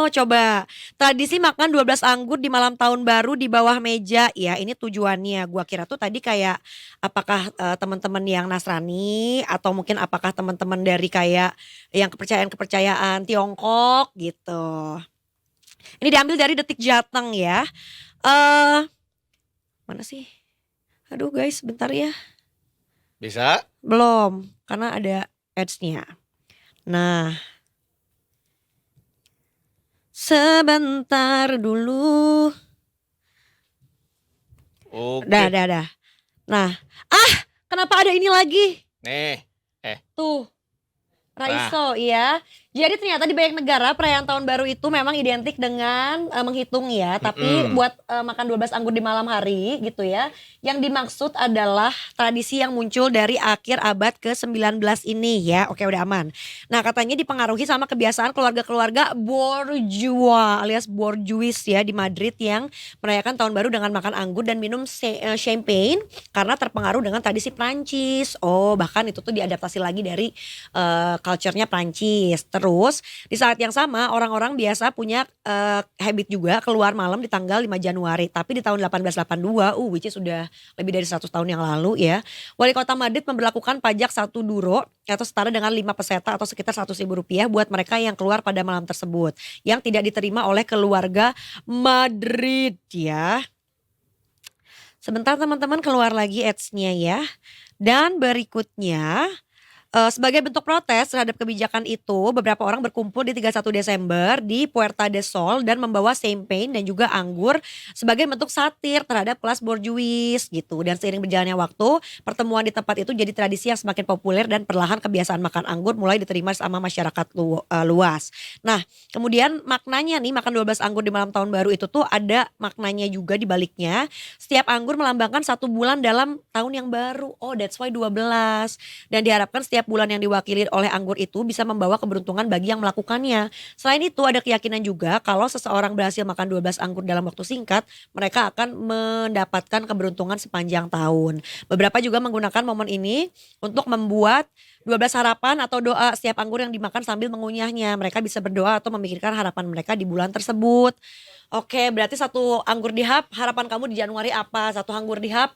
coba tradisi makan 12 anggur di malam tahun baru di bawah meja ya, ini tujuannya. Gua kira tuh tadi kayak apakah teman-teman yang Nasrani, atau mungkin apakah teman-teman dari kayak yang kepercayaan Tiongkok gitu. Ini diambil dari Detik Jateng ya. Mana sih? Aduh guys, bentar ya. Bisa? Belum, karena ada ads-nya. Nah, sebentar dulu. Oke. Dah. Nah, kenapa ada ini lagi? Nih, Tuh, Raiso ya. Jadi ternyata di banyak negara perayaan tahun baru itu memang identik dengan menghitung ya. Tapi buat makan 12 anggur di malam hari gitu ya. Yang dimaksud adalah tradisi yang muncul dari akhir abad ke-19 ini ya. Oke, udah aman. Nah katanya dipengaruhi sama kebiasaan keluarga-keluarga bourgeois alias bourgeois ya di Madrid yang merayakan tahun baru dengan makan anggur dan minum champagne karena terpengaruh dengan tradisi Prancis. Bahkan itu tuh diadaptasi lagi dari culture-nya Prancis. Terus di saat yang sama orang-orang biasa punya habit juga keluar malam di tanggal 5 Januari. Tapi di tahun 1882, which is sudah lebih dari 100 tahun yang lalu ya. Wali kota Madrid memberlakukan pajak 1 euro atau setara dengan 5 peseta atau sekitar 100.000 rupiah buat mereka yang keluar pada malam tersebut. Yang tidak diterima oleh keluarga Madrid ya. Sebentar teman-teman, keluar lagi ads-nya ya. Dan berikutnya Sebagai bentuk protes terhadap kebijakan itu, beberapa orang berkumpul di 31 Desember di Puerta del Sol dan membawa champagne dan juga anggur sebagai bentuk satir terhadap kelas borjuis gitu. Dan seiring berjalannya waktu, pertemuan di tempat itu jadi tradisi yang semakin populer dan perlahan kebiasaan makan anggur mulai diterima sama masyarakat luas. Nah, kemudian maknanya nih makan 12 anggur di malam tahun baru itu tuh ada maknanya juga di baliknya. Setiap anggur melambangkan 1 bulan dalam tahun yang baru. Oh, that's why 12. Dan diharapkan setiap bulan yang diwakili oleh anggur itu bisa membawa keberuntungan bagi yang melakukannya. Selain itu ada keyakinan juga kalau seseorang berhasil makan 12 anggur dalam waktu singkat, mereka akan mendapatkan keberuntungan sepanjang tahun. Beberapa juga menggunakan momen ini untuk membuat 12 harapan atau doa setiap anggur yang dimakan sambil mengunyahnya. Mereka bisa berdoa atau memikirkan harapan mereka di bulan tersebut. Oke, berarti 1 anggur dihap, harapan kamu di Januari apa? 1 anggur dihap,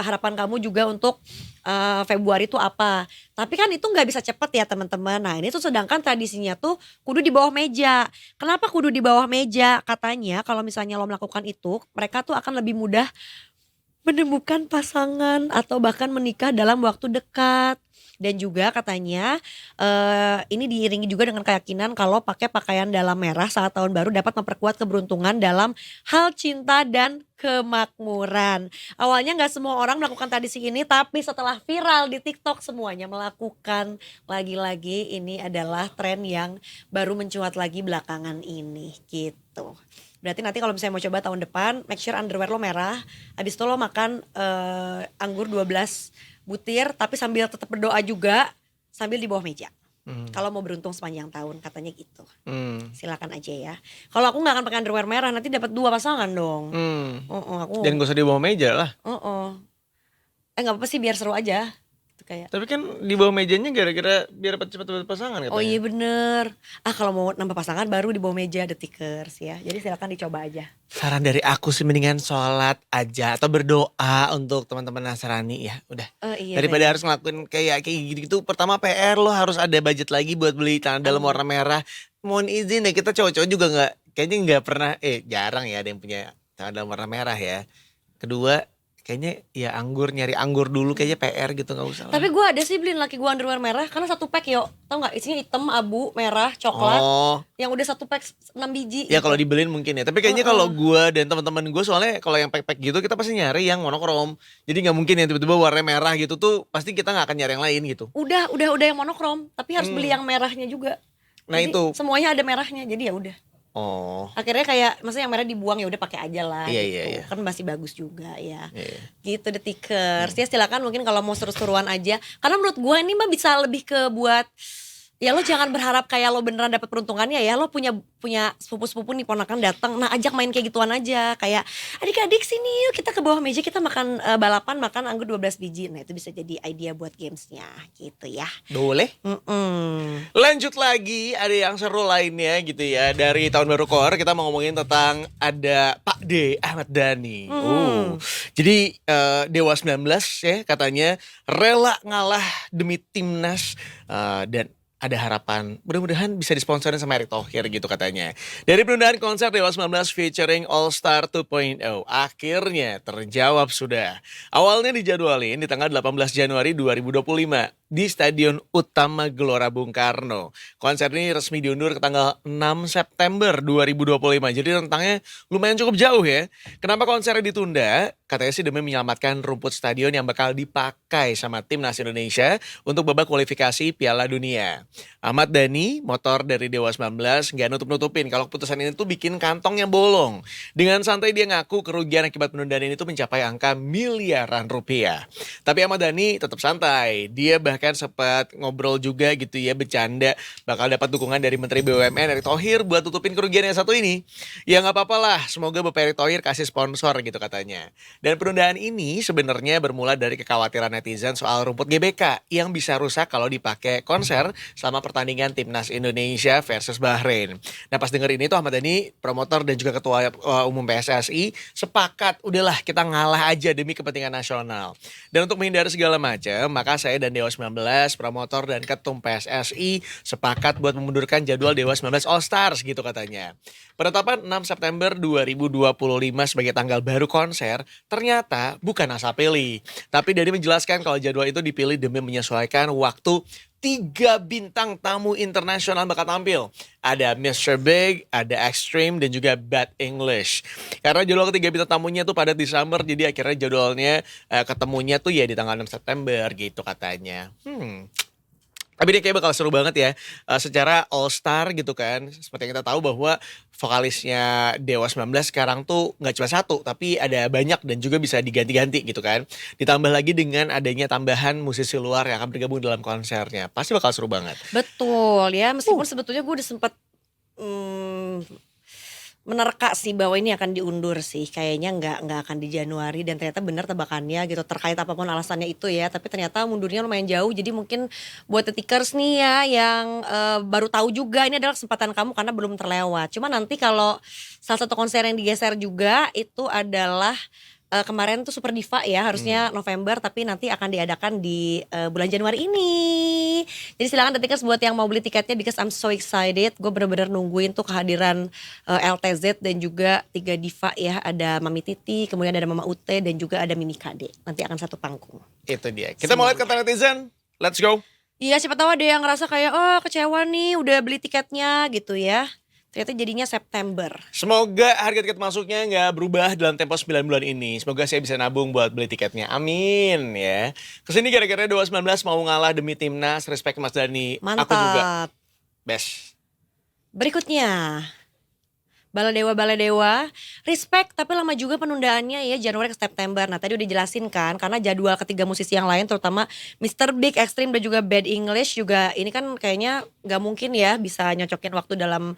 harapan kamu juga untuk Februari itu apa. Tapi kan itu nggak bisa cepet ya teman-teman. Nah ini tuh sedangkan tradisinya tuh kudu di bawah meja. Kenapa kudu di bawah meja? Katanya kalau misalnya lo melakukan itu, mereka tuh akan lebih mudah menemukan pasangan atau bahkan menikah dalam waktu dekat. Dan juga katanya ini diiringi juga dengan keyakinan kalau pakai pakaian dalam merah saat tahun baru dapat memperkuat keberuntungan dalam hal cinta dan kemakmuran. Awalnya nggak semua orang melakukan tradisi ini, tapi setelah viral di TikTok semuanya melakukan. Lagi-lagi ini adalah tren yang baru mencuat lagi belakangan ini gitu. Berarti nanti kalau misalnya mau coba tahun depan, make sure underwear lo merah. Habis itu lo makan anggur 12 butir tapi sambil tetap berdoa juga sambil di bawah meja. Kalau mau beruntung sepanjang tahun katanya gitu. Silakan aja ya. Kalau aku nggak akan pakai underwear merah nanti dapat 2 pasangan dong. Aku. Dan gak usah di bawah meja lah. Nggak apa-apa sih biar seru aja. Gitu kayak. Tapi kan di bawah mejanya gara-gara biar cepat pasangan katanya. Oh iya bener. Kalau mau nambah pasangan baru di bawah meja detikers ya. Jadi silakan dicoba aja. Saran dari aku sih mendingan sholat aja atau berdoa untuk teman-teman Nasrani ya. Udah. Iya, Daripada baik. harus ngelakuin kayak gitu. Pertama PR lo harus ada budget lagi buat beli celana dalam warna merah. Mohon izin ya kita cowok-cowok juga kayaknya nggak pernah jarang ya ada yang punya celana dalam warna merah ya. Kedua kayaknya ya nyari anggur dulu kayaknya PR gitu nggak usah lah. Tapi gue ada sih beliin laki gue underwear merah karena 1 pack yo. Tahu nggak isinya hitam, abu, merah, coklat. Oh. Yang udah 1 pack 6 biji. Ya gitu. kalau dibeliin mungkin ya. Tapi kayaknya kalau gue dan teman-teman gue soalnya kalau yang pack-pack gitu kita pasti nyari yang monokrom. Jadi nggak mungkin yang tiba-tiba warna merah gitu tuh pasti kita nggak akan nyari yang lain gitu. Udah yang monokrom, tapi harus beli yang merahnya juga. Nah Jadi, itu. semuanya ada merahnya. Jadi ya udah. Oh. Akhirnya kayak maksudnya yang merah dibuang ya udah pakai aja lah Iya, gitu. iya. Kan masih bagus juga ya. Iya. Gitu detikers. Ya silakan mungkin kalau mau seru-seruan aja. Karena menurut gue ini mah bisa lebih ke buat ya lo jangan berharap kayak lo beneran dapat peruntungannya ya. Lo punya sepupu-sepupu nih ponakan datang. Nah ajak main kayak gituan aja. Kayak adik-adik sini yuk kita ke bawah meja kita makan balapan makan anggur 12 biji. Nah itu bisa jadi idea buat gamesnya gitu ya. Boleh. Lanjut lagi ada yang seru lainnya gitu ya. Dari tahun baru Kor kita mau ngomongin tentang ada Pak D Ahmad Dhani. Jadi Dewa 19 ya katanya rela ngalah demi timnas dan ada harapan mudah-mudahan bisa disponsorin sama Erick Thohir gitu katanya. Dari penundaan konser Dewa 19 featuring All Star 2.0 akhirnya terjawab sudah. Awalnya dijadwalin di tanggal 18 Januari 2025 di Stadion Utama Gelora Bung Karno. Konser ini resmi diundur ke tanggal 6 September 2025. Jadi rentangnya lumayan cukup jauh ya. Kenapa konsernya ditunda? Katanya sih demi menyelamatkan rumput stadion yang bakal dipakai sama timnas Indonesia untuk babak kualifikasi Piala Dunia. Ahmad Dhani, motor dari Dewa 19, gak nutup-nutupin kalau keputusan ini tuh bikin kantongnya bolong. Dengan santai dia ngaku kerugian akibat penundaan ini tuh mencapai angka miliaran rupiah. Tapi Ahmad Dhani tetap santai. Dia bahkan sempat ngobrol juga gitu ya, bercanda bakal dapat dukungan dari Menteri BUMN Erick Thohir buat tutupin kerugian yang satu ini. Ya gak apa-apa lah, semoga Bapak Erick Thohir kasih sponsor gitu katanya. Dan penundaan ini sebenarnya bermula dari kekhawatiran netizen soal rumput GBK yang bisa rusak kalau dipakai konser selama pertandingan timnas Indonesia versus Bahrain. Nah pas denger ini tuh Ahmad Dhani, promotor dan juga ketua umum PSSI sepakat udahlah kita ngalah aja demi kepentingan nasional. Dan untuk menghindari segala macam, maka saya dan Dewa 19 19, promotor dan ketum PSSI sepakat buat memundurkan jadwal Dewa 19 All Stars gitu katanya. Penetapan 6 September 2025 sebagai tanggal baru konser ternyata bukan asal pilih. Tapi Dedi menjelaskan kalau jadwal itu dipilih demi menyesuaikan waktu 3 bintang tamu internasional bakal tampil. Ada Mr. Big, ada Extreme, dan juga Bad English. Karena jadwal ketiga bintang tamunya tuh pada di summer, jadi akhirnya jadwalnya ketemunya tuh ya di tanggal 6 September gitu katanya. Tapi dia kayak bakal seru banget ya, secara all star gitu kan. Seperti yang kita tahu bahwa vokalisnya Dewa 19 sekarang tuh nggak cuma satu, tapi ada banyak dan juga bisa diganti-ganti gitu kan. Ditambah lagi dengan adanya tambahan musisi luar yang akan bergabung dalam konsernya. Pasti bakal seru banget. Betul ya, meskipun sebetulnya gue udah sempet menerka sih bahwa ini akan diundur sih, kayaknya nggak akan di Januari, dan ternyata benar tebakannya gitu, terkait apapun alasannya itu ya, tapi ternyata mundurnya lumayan jauh. Jadi mungkin buat Detikers nih ya yang baru tahu juga, ini adalah kesempatan kamu karena belum terlewat. Cuma nanti kalau salah satu konser yang digeser juga itu adalah kemarin tuh Super Diva ya, harusnya November, tapi nanti akan diadakan di bulan Januari ini. Jadi silakan Detikers buat yang mau beli tiketnya, because I'm so excited. Gue bener-bener nungguin tuh kehadiran LTZ dan juga 3 diva ya. Ada Mami Titi, kemudian ada Mama Ute, dan juga ada Mimi KD. Nanti akan satu panggung. Itu dia. Kita mau lihat kata netizen. Let's go. Iya, siapa tahu ada yang ngerasa kayak oh kecewa nih udah beli tiketnya gitu ya. Ternyata jadinya September. Semoga harga tiket masuknya nggak berubah dalam tempo 9 bulan ini. Semoga saya bisa nabung buat beli tiketnya. Amin ya. Kesini gara-gara Dewa 19 mau ngalah demi timnas. Respect Mas Dani. Mantap. Aku juga. Best. Berikutnya. Baladewa, respect, tapi lama juga penundaannya ya, Januari ke September. Nah tadi udah dijelasin kan, karena jadwal ketiga musisi yang lain terutama Mr. Big, Extreme, dan juga Bad English juga ini kan kayaknya gak mungkin ya bisa nyocokin waktu dalam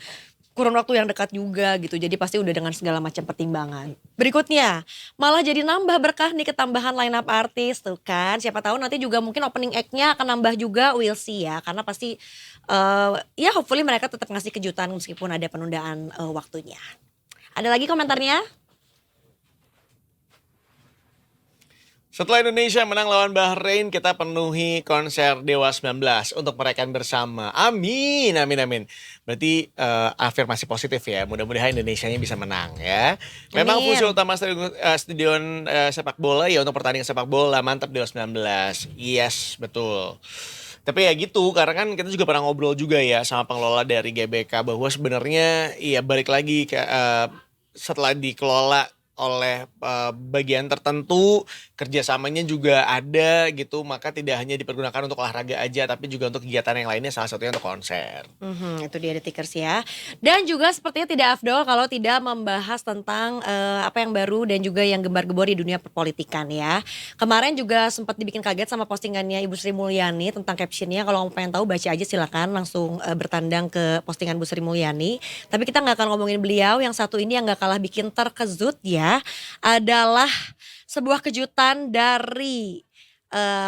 kurun waktu yang dekat juga gitu. Jadi pasti udah dengan segala macam pertimbangan. Berikutnya, malah jadi nambah berkah nih ketambahan line up artis tuh kan. Siapa tahu nanti juga mungkin opening act-nya akan nambah juga, we'll see ya. Karena pasti ya hopefully mereka tetap ngasih kejutan meskipun ada penundaan waktunya. Ada lagi komentarnya? Setelah Indonesia menang lawan Bahrain, kita penuhi konser Dewa 19 untuk merayakan bersama. Amin, amin, amin. Berarti afirmasi positif ya. Mudah-mudahan Indonesianya bisa menang ya. Memang Amin. fungsi utama stadion sepak bola ya untuk pertandingan sepak bola. Mantap Dewa 19. Yes, betul. Tapi ya gitu, karena kan kita juga pernah ngobrol juga ya sama pengelola dari GBK bahwa sebenarnya ya balik lagi ke setelah dikelola oleh bagian tertentu, kerjasamanya juga ada gitu, maka tidak hanya dipergunakan untuk olahraga aja, tapi juga untuk kegiatan yang lainnya, salah satunya untuk konser. Itu dia Detikers ya. Dan juga sepertinya tidak afdol kalau tidak membahas tentang apa yang baru dan juga yang gembar-gembor di dunia perpolitikan ya. Kemarin juga sempat dibikin kaget sama postingannya Ibu Sri Mulyani tentang captionnya. Kalau pengen tahu baca aja silakan langsung bertandang ke postingan Bu Sri Mulyani. Tapi kita nggak akan ngomongin beliau. Yang satu ini yang nggak kalah bikin terkejut ya, adalah sebuah kejutan dari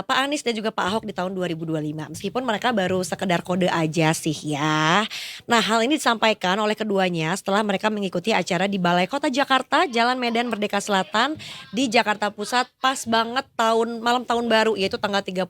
Pak Anies dan juga Pak Ahok di tahun 2025. Meskipun mereka baru sekedar kode aja sih ya. Nah hal ini disampaikan oleh keduanya setelah mereka mengikuti acara di Balai Kota Jakarta, Jalan Medan Merdeka Selatan di Jakarta Pusat, pas banget malam tahun baru, yaitu tanggal 31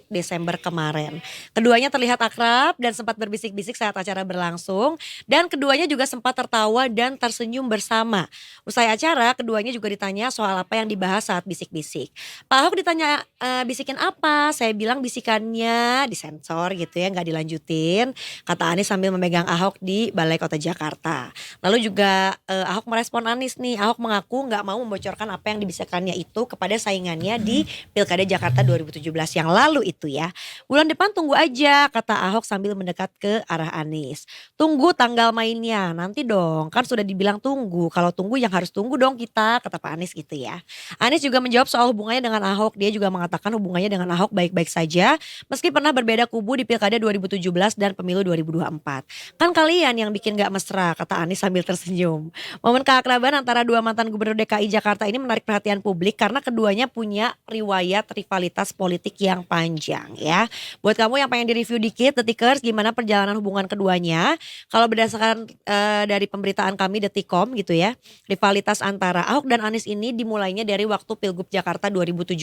Desember kemarin. Keduanya terlihat akrab dan sempat berbisik-bisik saat acara berlangsung, dan keduanya juga sempat tertawa dan tersenyum bersama. Usai acara, keduanya juga ditanya soal apa yang dibahas saat bisik-bisik. Pak Ahok ditanya bisikin apa? Saya bilang bisikannya disensor gitu ya, nggak dilanjutin. Kata Anies sambil memegang Ahok di Balai Kota Jakarta. Lalu juga Ahok merespon Anies nih. Ahok mengaku nggak mau membocorkan apa yang dibisikannya itu kepada saingannya di Pilkada Jakarta 2017 yang lalu itu ya. Bulan depan tunggu aja, kata Ahok sambil mendekat ke arah Anies. Tunggu tanggal mainnya, nanti dong. Kan sudah dibilang tunggu. Kalau tunggu yang harus tunggu dong kita, kata Pak Anies gitu ya. Anies juga menjawab soal hubungannya dengan Ahok. Dia juga mengatakan hubungannya dengan Ahok baik-baik saja meski pernah berbeda kubu di Pilkada 2017 dan Pemilu 2024. Kan kalian yang bikin gak mesra, kata Anies sambil tersenyum. Momen keakraban antara dua mantan gubernur DKI Jakarta ini menarik perhatian publik karena keduanya punya riwayat rivalitas politik yang panjang ya. Buat kamu yang pengen direview dikit Detikers, gimana perjalanan hubungan keduanya? Kalau berdasarkan dari pemberitaan kami Detikom gitu ya, rivalitas antara Ahok dan Anies ini dimulainya dari waktu Pilgub Jakarta 2017.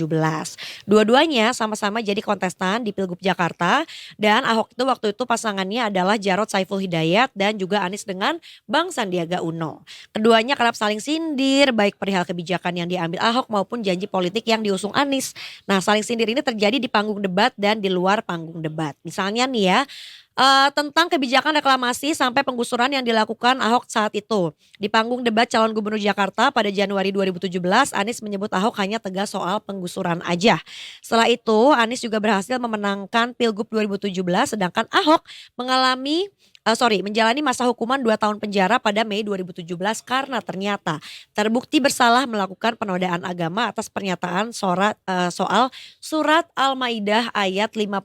Dua-duanya sama-sama jadi kontestan di Pilgub Jakarta dan Ahok itu waktu itu pasangannya adalah Jarod Saiful Hidayat dan juga Anies dengan Bang Sandiaga Uno. Keduanya kerap saling sindir baik perihal kebijakan yang diambil Ahok maupun janji politik yang diusung Anies. Nah, saling sindir ini terjadi di panggung debat dan di luar panggung debat. Misalnya nih ya, tentang kebijakan reklamasi sampai penggusuran yang dilakukan Ahok saat itu. Di panggung debat calon gubernur Jakarta pada Januari 2017, Anies menyebut Ahok hanya tegas soal penggusuran aja. Setelah itu, Anies juga berhasil memenangkan Pilgub 2017, sedangkan Ahok menjalani masa hukuman 2 tahun penjara pada Mei 2017 karena ternyata terbukti bersalah melakukan penodaan agama atas pernyataan soal surat Al-Maidah ayat 51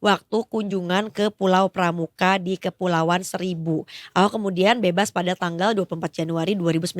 waktu kunjungan ke Pulau Pramuka di Kepulauan Seribu. Ahok kemudian bebas pada tanggal 24 Januari 2019.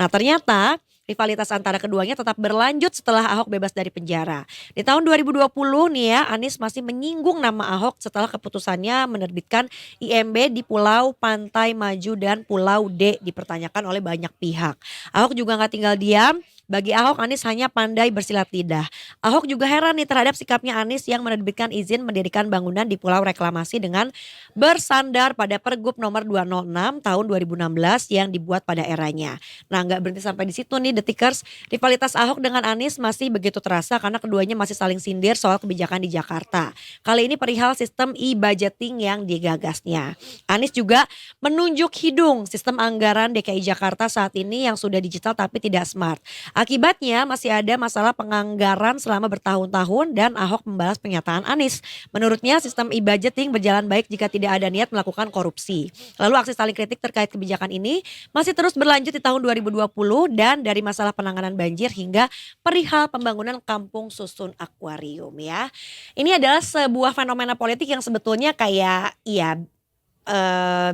Nah, ternyata rivalitas antara keduanya tetap berlanjut setelah Ahok bebas dari penjara. Di tahun 2020 nih ya, Anies masih menyinggung nama Ahok setelah keputusannya menerbitkan IMB di Pulau Pantai Maju dan Pulau D dipertanyakan oleh banyak pihak. Ahok juga gak tinggal diam. Bagi Ahok, Anies hanya pandai bersilat lidah. Ahok juga heran nih terhadap sikapnya Anies yang menerbitkan izin mendirikan bangunan di Pulau Reklamasi dengan bersandar pada Pergub nomor 206 tahun 2016 yang dibuat pada eranya. Nah, gak berhenti sampai di situ nih Detikers. Rivalitas Ahok dengan Anies masih begitu terasa karena keduanya masih saling sindir soal kebijakan di Jakarta. Kali ini perihal sistem e-budgeting yang digagasnya. Anies juga menunjuk hidung sistem anggaran DKI Jakarta saat ini yang sudah digital tapi tidak smart. Akibatnya masih ada masalah penganggaran selama bertahun-tahun dan Ahok membalas pernyataan Anies. Menurutnya sistem e-budgeting berjalan baik jika tidak ada niat melakukan korupsi. Lalu aksi saling kritik terkait kebijakan ini masih terus berlanjut di tahun 2020 dan dari masalah penanganan banjir hingga perihal pembangunan kampung susun akuarium ya. Ini adalah sebuah fenomena politik yang sebetulnya kayak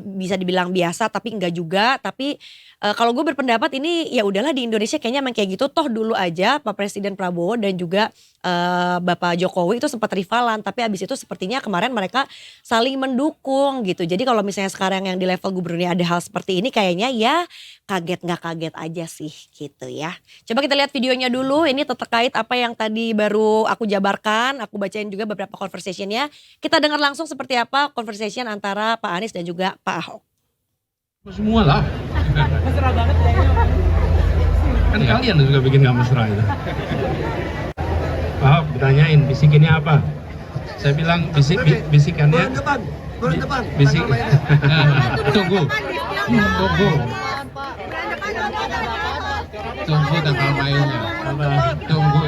bisa dibilang biasa tapi enggak juga. Tapi kalau gue berpendapat ini ya udahlah di Indonesia kayaknya emang kayak gitu. Toh dulu aja Pak Presiden Prabowo dan juga Bapak Jokowi itu sempat rivalan. Tapi abis itu sepertinya kemarin mereka saling mendukung gitu. Jadi kalau misalnya sekarang yang di level gubernurnya ada hal seperti ini kayaknya ya kaget gak kaget aja sih gitu ya. Coba kita lihat videonya dulu. Ini terkait apa yang tadi baru aku jabarkan. Aku bacain juga beberapa conversationnya. Kita dengar langsung seperti apa conversation antara Pak Anies dan juga Pak Ahok. Semua lah. Mesra banget kayaknya. Kan kalian yang juga bikin gak mesra itu. Pak Ahok ditanyain bisikinnya apa? Saya bilang bisikannya. Bulan depan. Bisik. Tunggu. Tunggu tanggal mainnya. Tunggu.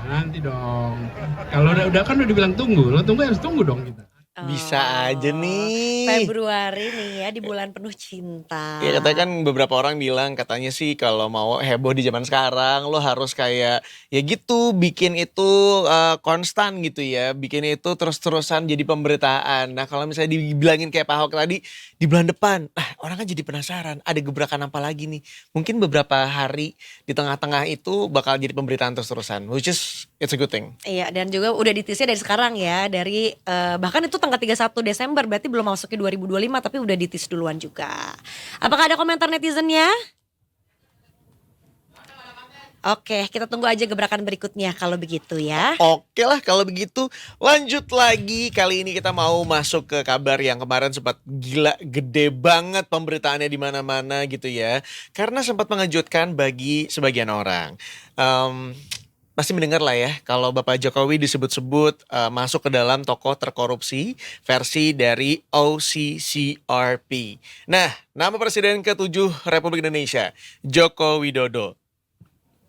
Nanti dong. Kalau udah kan udah dibilang tunggu, lo tunggu harus tunggu dong kita. Bisa aja nih. Februari nih ya di bulan penuh cinta. Ya katanya kan beberapa orang bilang katanya sih kalau mau heboh di zaman sekarang lo harus kayak ya gitu bikin itu konstan gitu ya. Bikin itu terus-terusan jadi pemberitaan. Nah kalau misalnya dibilangin kayak Pak Ahok tadi di bulan depan. Orang kan jadi penasaran ada gebrakan apa lagi nih. Mungkin beberapa hari di tengah-tengah itu bakal jadi pemberitaan terus-terusan. Which is it's a good thing. Iya dan juga udah ditisnya dari sekarang ya. Dari bahkan itu tanggal 31 Desember berarti belum masuk ke 2025 tapi udah ditis duluan juga. Apakah ada komentar netizennya? Oke, kita tunggu aja gebrakan berikutnya kalau begitu ya. Oke lah kalau begitu lanjut lagi. Kali ini kita mau masuk ke kabar yang kemarin sempat gila gede banget pemberitaannya di mana-mana gitu ya. Karena sempat mengejutkan bagi sebagian orang. Pasti mendengar lah ya kalau Bapak Jokowi disebut-sebut masuk ke dalam tokoh terkorupsi versi dari OCCRP. Nah, nama Presiden ke-7 Republik Indonesia, Joko Widodo,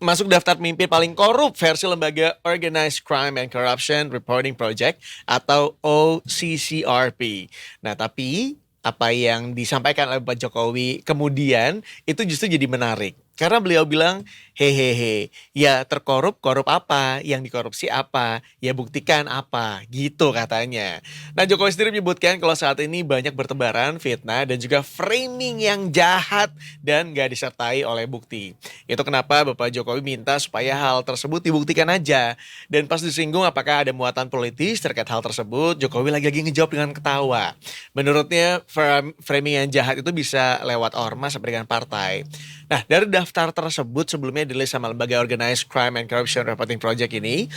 masuk daftar pemimpin paling korup versi lembaga Organized Crime and Corruption Reporting Project atau OCCRP. Nah, tapi apa yang disampaikan oleh Pak Jokowi kemudian itu justru jadi menarik. Karena beliau bilang, hehehe, ya terkorup apa, yang dikorupsi apa, ya buktikan apa, gitu katanya. Nah Jokowi sendiri menyebutkan kalau saat ini banyak bertebaran fitnah dan juga framing yang jahat dan gak disertai oleh bukti. Itu kenapa Bapak Jokowi minta supaya hal tersebut dibuktikan aja. Dan pas disinggung apakah ada muatan politis terkait hal tersebut, Jokowi lagi ngejawab dengan ketawa. Menurutnya framing yang jahat itu bisa lewat ormas sampai dengan partai. Nah dari daftar tersebut sebelumnya dirilis sama lembaga Organized Crime and Corruption Reporting Project ini,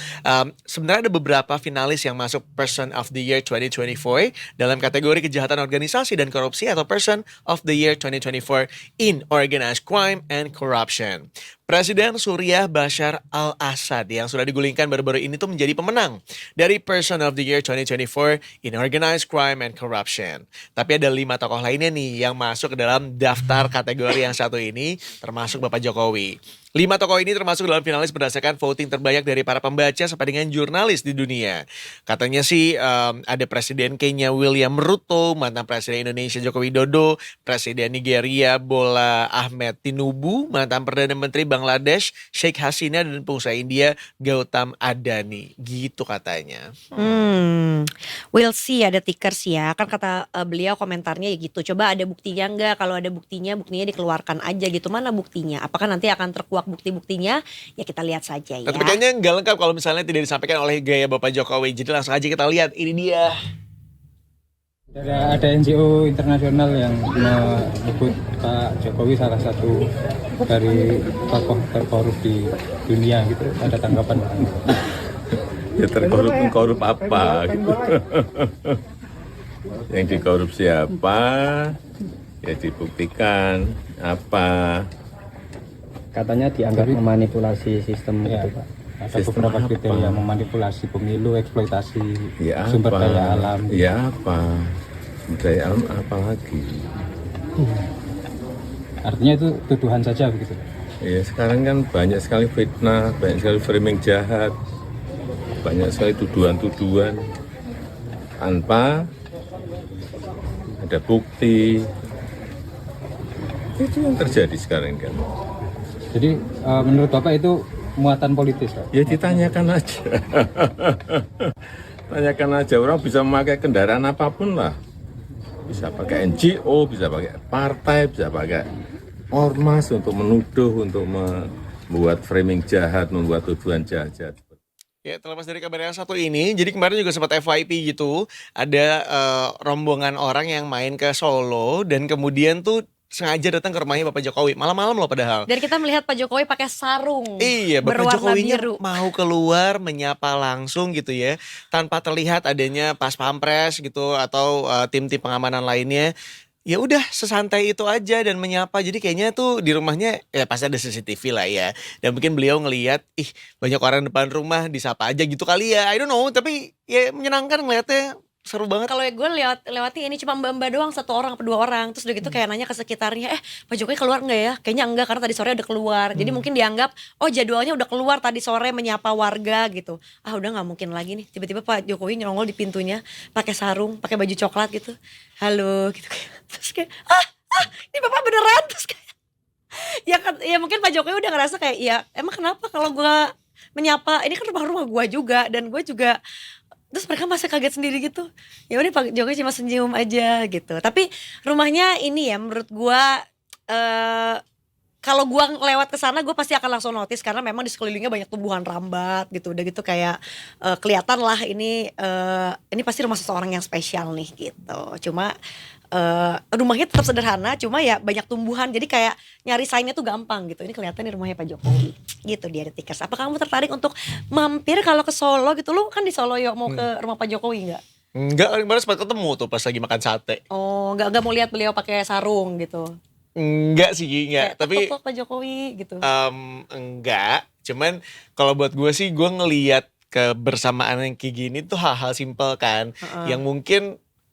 sebenarnya ada beberapa finalis yang masuk Person of the Year 2024 dalam kategori kejahatan organisasi dan korupsi atau Person of the Year 2024 in Organized Crime and Corruption. Presiden Suriah Bashar al-Assad yang sudah digulingkan baru-baru ini tuh menjadi pemenang dari Person of the Year 2024 in Organized Crime and Corruption. Tapi ada 5 tokoh lainnya nih yang masuk ke dalam daftar kategori yang satu ini, termasuk Bapak Jokowi. 5 tokoh ini termasuk dalam finalis berdasarkan voting terbanyak dari para pembaca sampai dengan jurnalis di dunia. Katanya sih ada Presiden Kenya William Ruto, mantan Presiden Indonesia Joko Widodo, Presiden Nigeria Bola Ahmed Tinubu, mantan Perdana Menteri Bangladesh Sheikh Hasina, dan pengusaha India Gautam Adani. Gitu katanya. We'll see, ada tickers ya. Kan kata beliau komentarnya ya gitu. Coba ada buktinya enggak? Kalau ada buktinya dikeluarkan aja gitu. Mana buktinya? Apakah nanti akan terkuak bukti-buktinya? Ya kita lihat saja ya. Tapi kayaknya nggak lengkap kalau misalnya tidak disampaikan oleh gaya Bapak Jokowi. Jadi langsung aja kita lihat, ini dia. Ada NGO internasional yang menyebut Pak Jokowi salah satu dari tokoh terkorup di dunia gitu. Ada tanggapan? Ya terkorup apa gitu. Yang dikorup siapa, ya dibuktikan apa. Katanya dianggap memanipulasi sistem gitu Pak. Ada Sistem beberapa apa? kriteria memanipulasi pemilu, eksploitasi Ya sumber apa? daya alam. Ya apa? Sumber daya alam apa lagi? Artinya itu tuduhan saja begitu. Ya sekarang kan banyak sekali fitnah, banyak sekali framing jahat, banyak sekali tuduhan-tuduhan tanpa ada bukti. Itu yang terjadi sekarang kan. Jadi menurut Bapak itu muatan politis Pak? Ya ditanyakan aja. Tanyakan aja, orang bisa memakai kendaraan apapun lah. Bisa pakai NGO, bisa pakai partai, bisa pakai ormas untuk menuduh, untuk membuat framing jahat, membuat tuduhan jahat. Ya, terlepas dari kabar yang satu ini, jadi kemarin juga sempat FYP gitu, ada rombongan orang yang main ke Solo dan kemudian tuh sengaja datang ke rumahnya Bapak Jokowi malam-malam loh padahal. Dan kita melihat Pak Jokowi pakai sarung Iya, Bapak berwarna Jokowinya biru. mau keluar menyapa langsung gitu ya, tanpa terlihat adanya pas pampres gitu atau tim-tim pengamanan lainnya. Ya udah sesantai itu aja dan menyapa. Jadi kayaknya tuh di rumahnya ya pasti ada CCTV lah ya. Dan mungkin beliau ngelihat, ih banyak orang depan rumah disapa aja gitu kali ya. I don't know, tapi ya menyenangkan ngeliatnya. Seru banget. Kalau gue lewati ini cuma mbak-mbak doang, 1 orang atau 2 orang. Terus udah gitu kayak nanya ke sekitarnya, Pak Jokowi keluar nggak ya? Kayaknya enggak karena tadi sore udah keluar. Jadi mungkin dianggap, oh jadwalnya udah keluar tadi sore menyapa warga gitu. Ah udah nggak mungkin lagi nih. Tiba-tiba Pak Jokowi nyerongol di pintunya, pakai sarung, pakai baju coklat gitu. Halo gitu. Terus kayak, ini bapak beneran? Terus kayak, ya mungkin Pak Jokowi udah ngerasa kayak, ya emang kenapa kalau gue menyapa? Ini kan rumah gue juga dan gue juga. Terus mereka masih kaget sendiri gitu. Ya udah Pak Jokowi cuma senyum aja gitu. Tapi rumahnya ini ya menurut gua kalau gua lewat ke sana gua pasti akan langsung notice karena memang di sekelilingnya banyak tumbuhan rambat gitu. Udah gitu kayak kelihatan lah ini pasti rumah seseorang yang spesial nih gitu. Cuma rumahnya tetap sederhana, cuma ya banyak tumbuhan. Jadi kayak nyari sign-nya tuh gampang gitu. Ini kelihatan di rumahnya Pak Jokowi. Gitu dia Tikers. Apa kamu tertarik untuk mampir kalau ke Solo gitu? Lu kan di Solo yuk mau ke rumah Pak Jokowi enggak? Enggak, kemarin sempat ketemu tuh pas lagi makan sate. Oh, enggak mau lihat beliau pakai sarung gitu. Enggak sih, enggak. Kayak Tapi tok Pak Jokowi gitu. enggak. Cuman kalau buat gue sih, gue ngelihat kebersamaan yang kayak gini tuh hal-hal simpel kan. Yang mungkin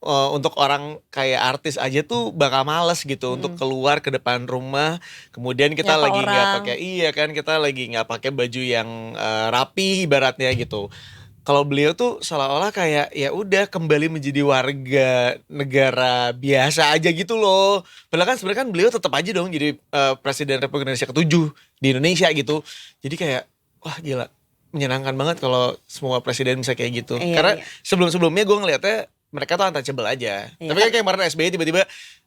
untuk orang kayak artis aja tuh bakal males gitu untuk keluar ke depan rumah, kemudian kita Nyapa lagi nggak orang. pakai kita lagi nggak pakai baju yang rapi ibaratnya gitu. Kalau beliau tuh seolah-olah kayak ya udah kembali menjadi warga negara biasa aja gitu loh. Padahal kan sebenarnya kan beliau tetap aja dong jadi Presiden Republik Indonesia ke-7 di Indonesia gitu. Jadi kayak wah gila, menyenangkan banget kalau semua presiden bisa kayak gitu. Iya, Karena iya. sebelum-sebelumnya gue ngeliatnya mereka tuh untouchable aja. Iya. Tapi kan kayak kemarin SBY tiba-tiba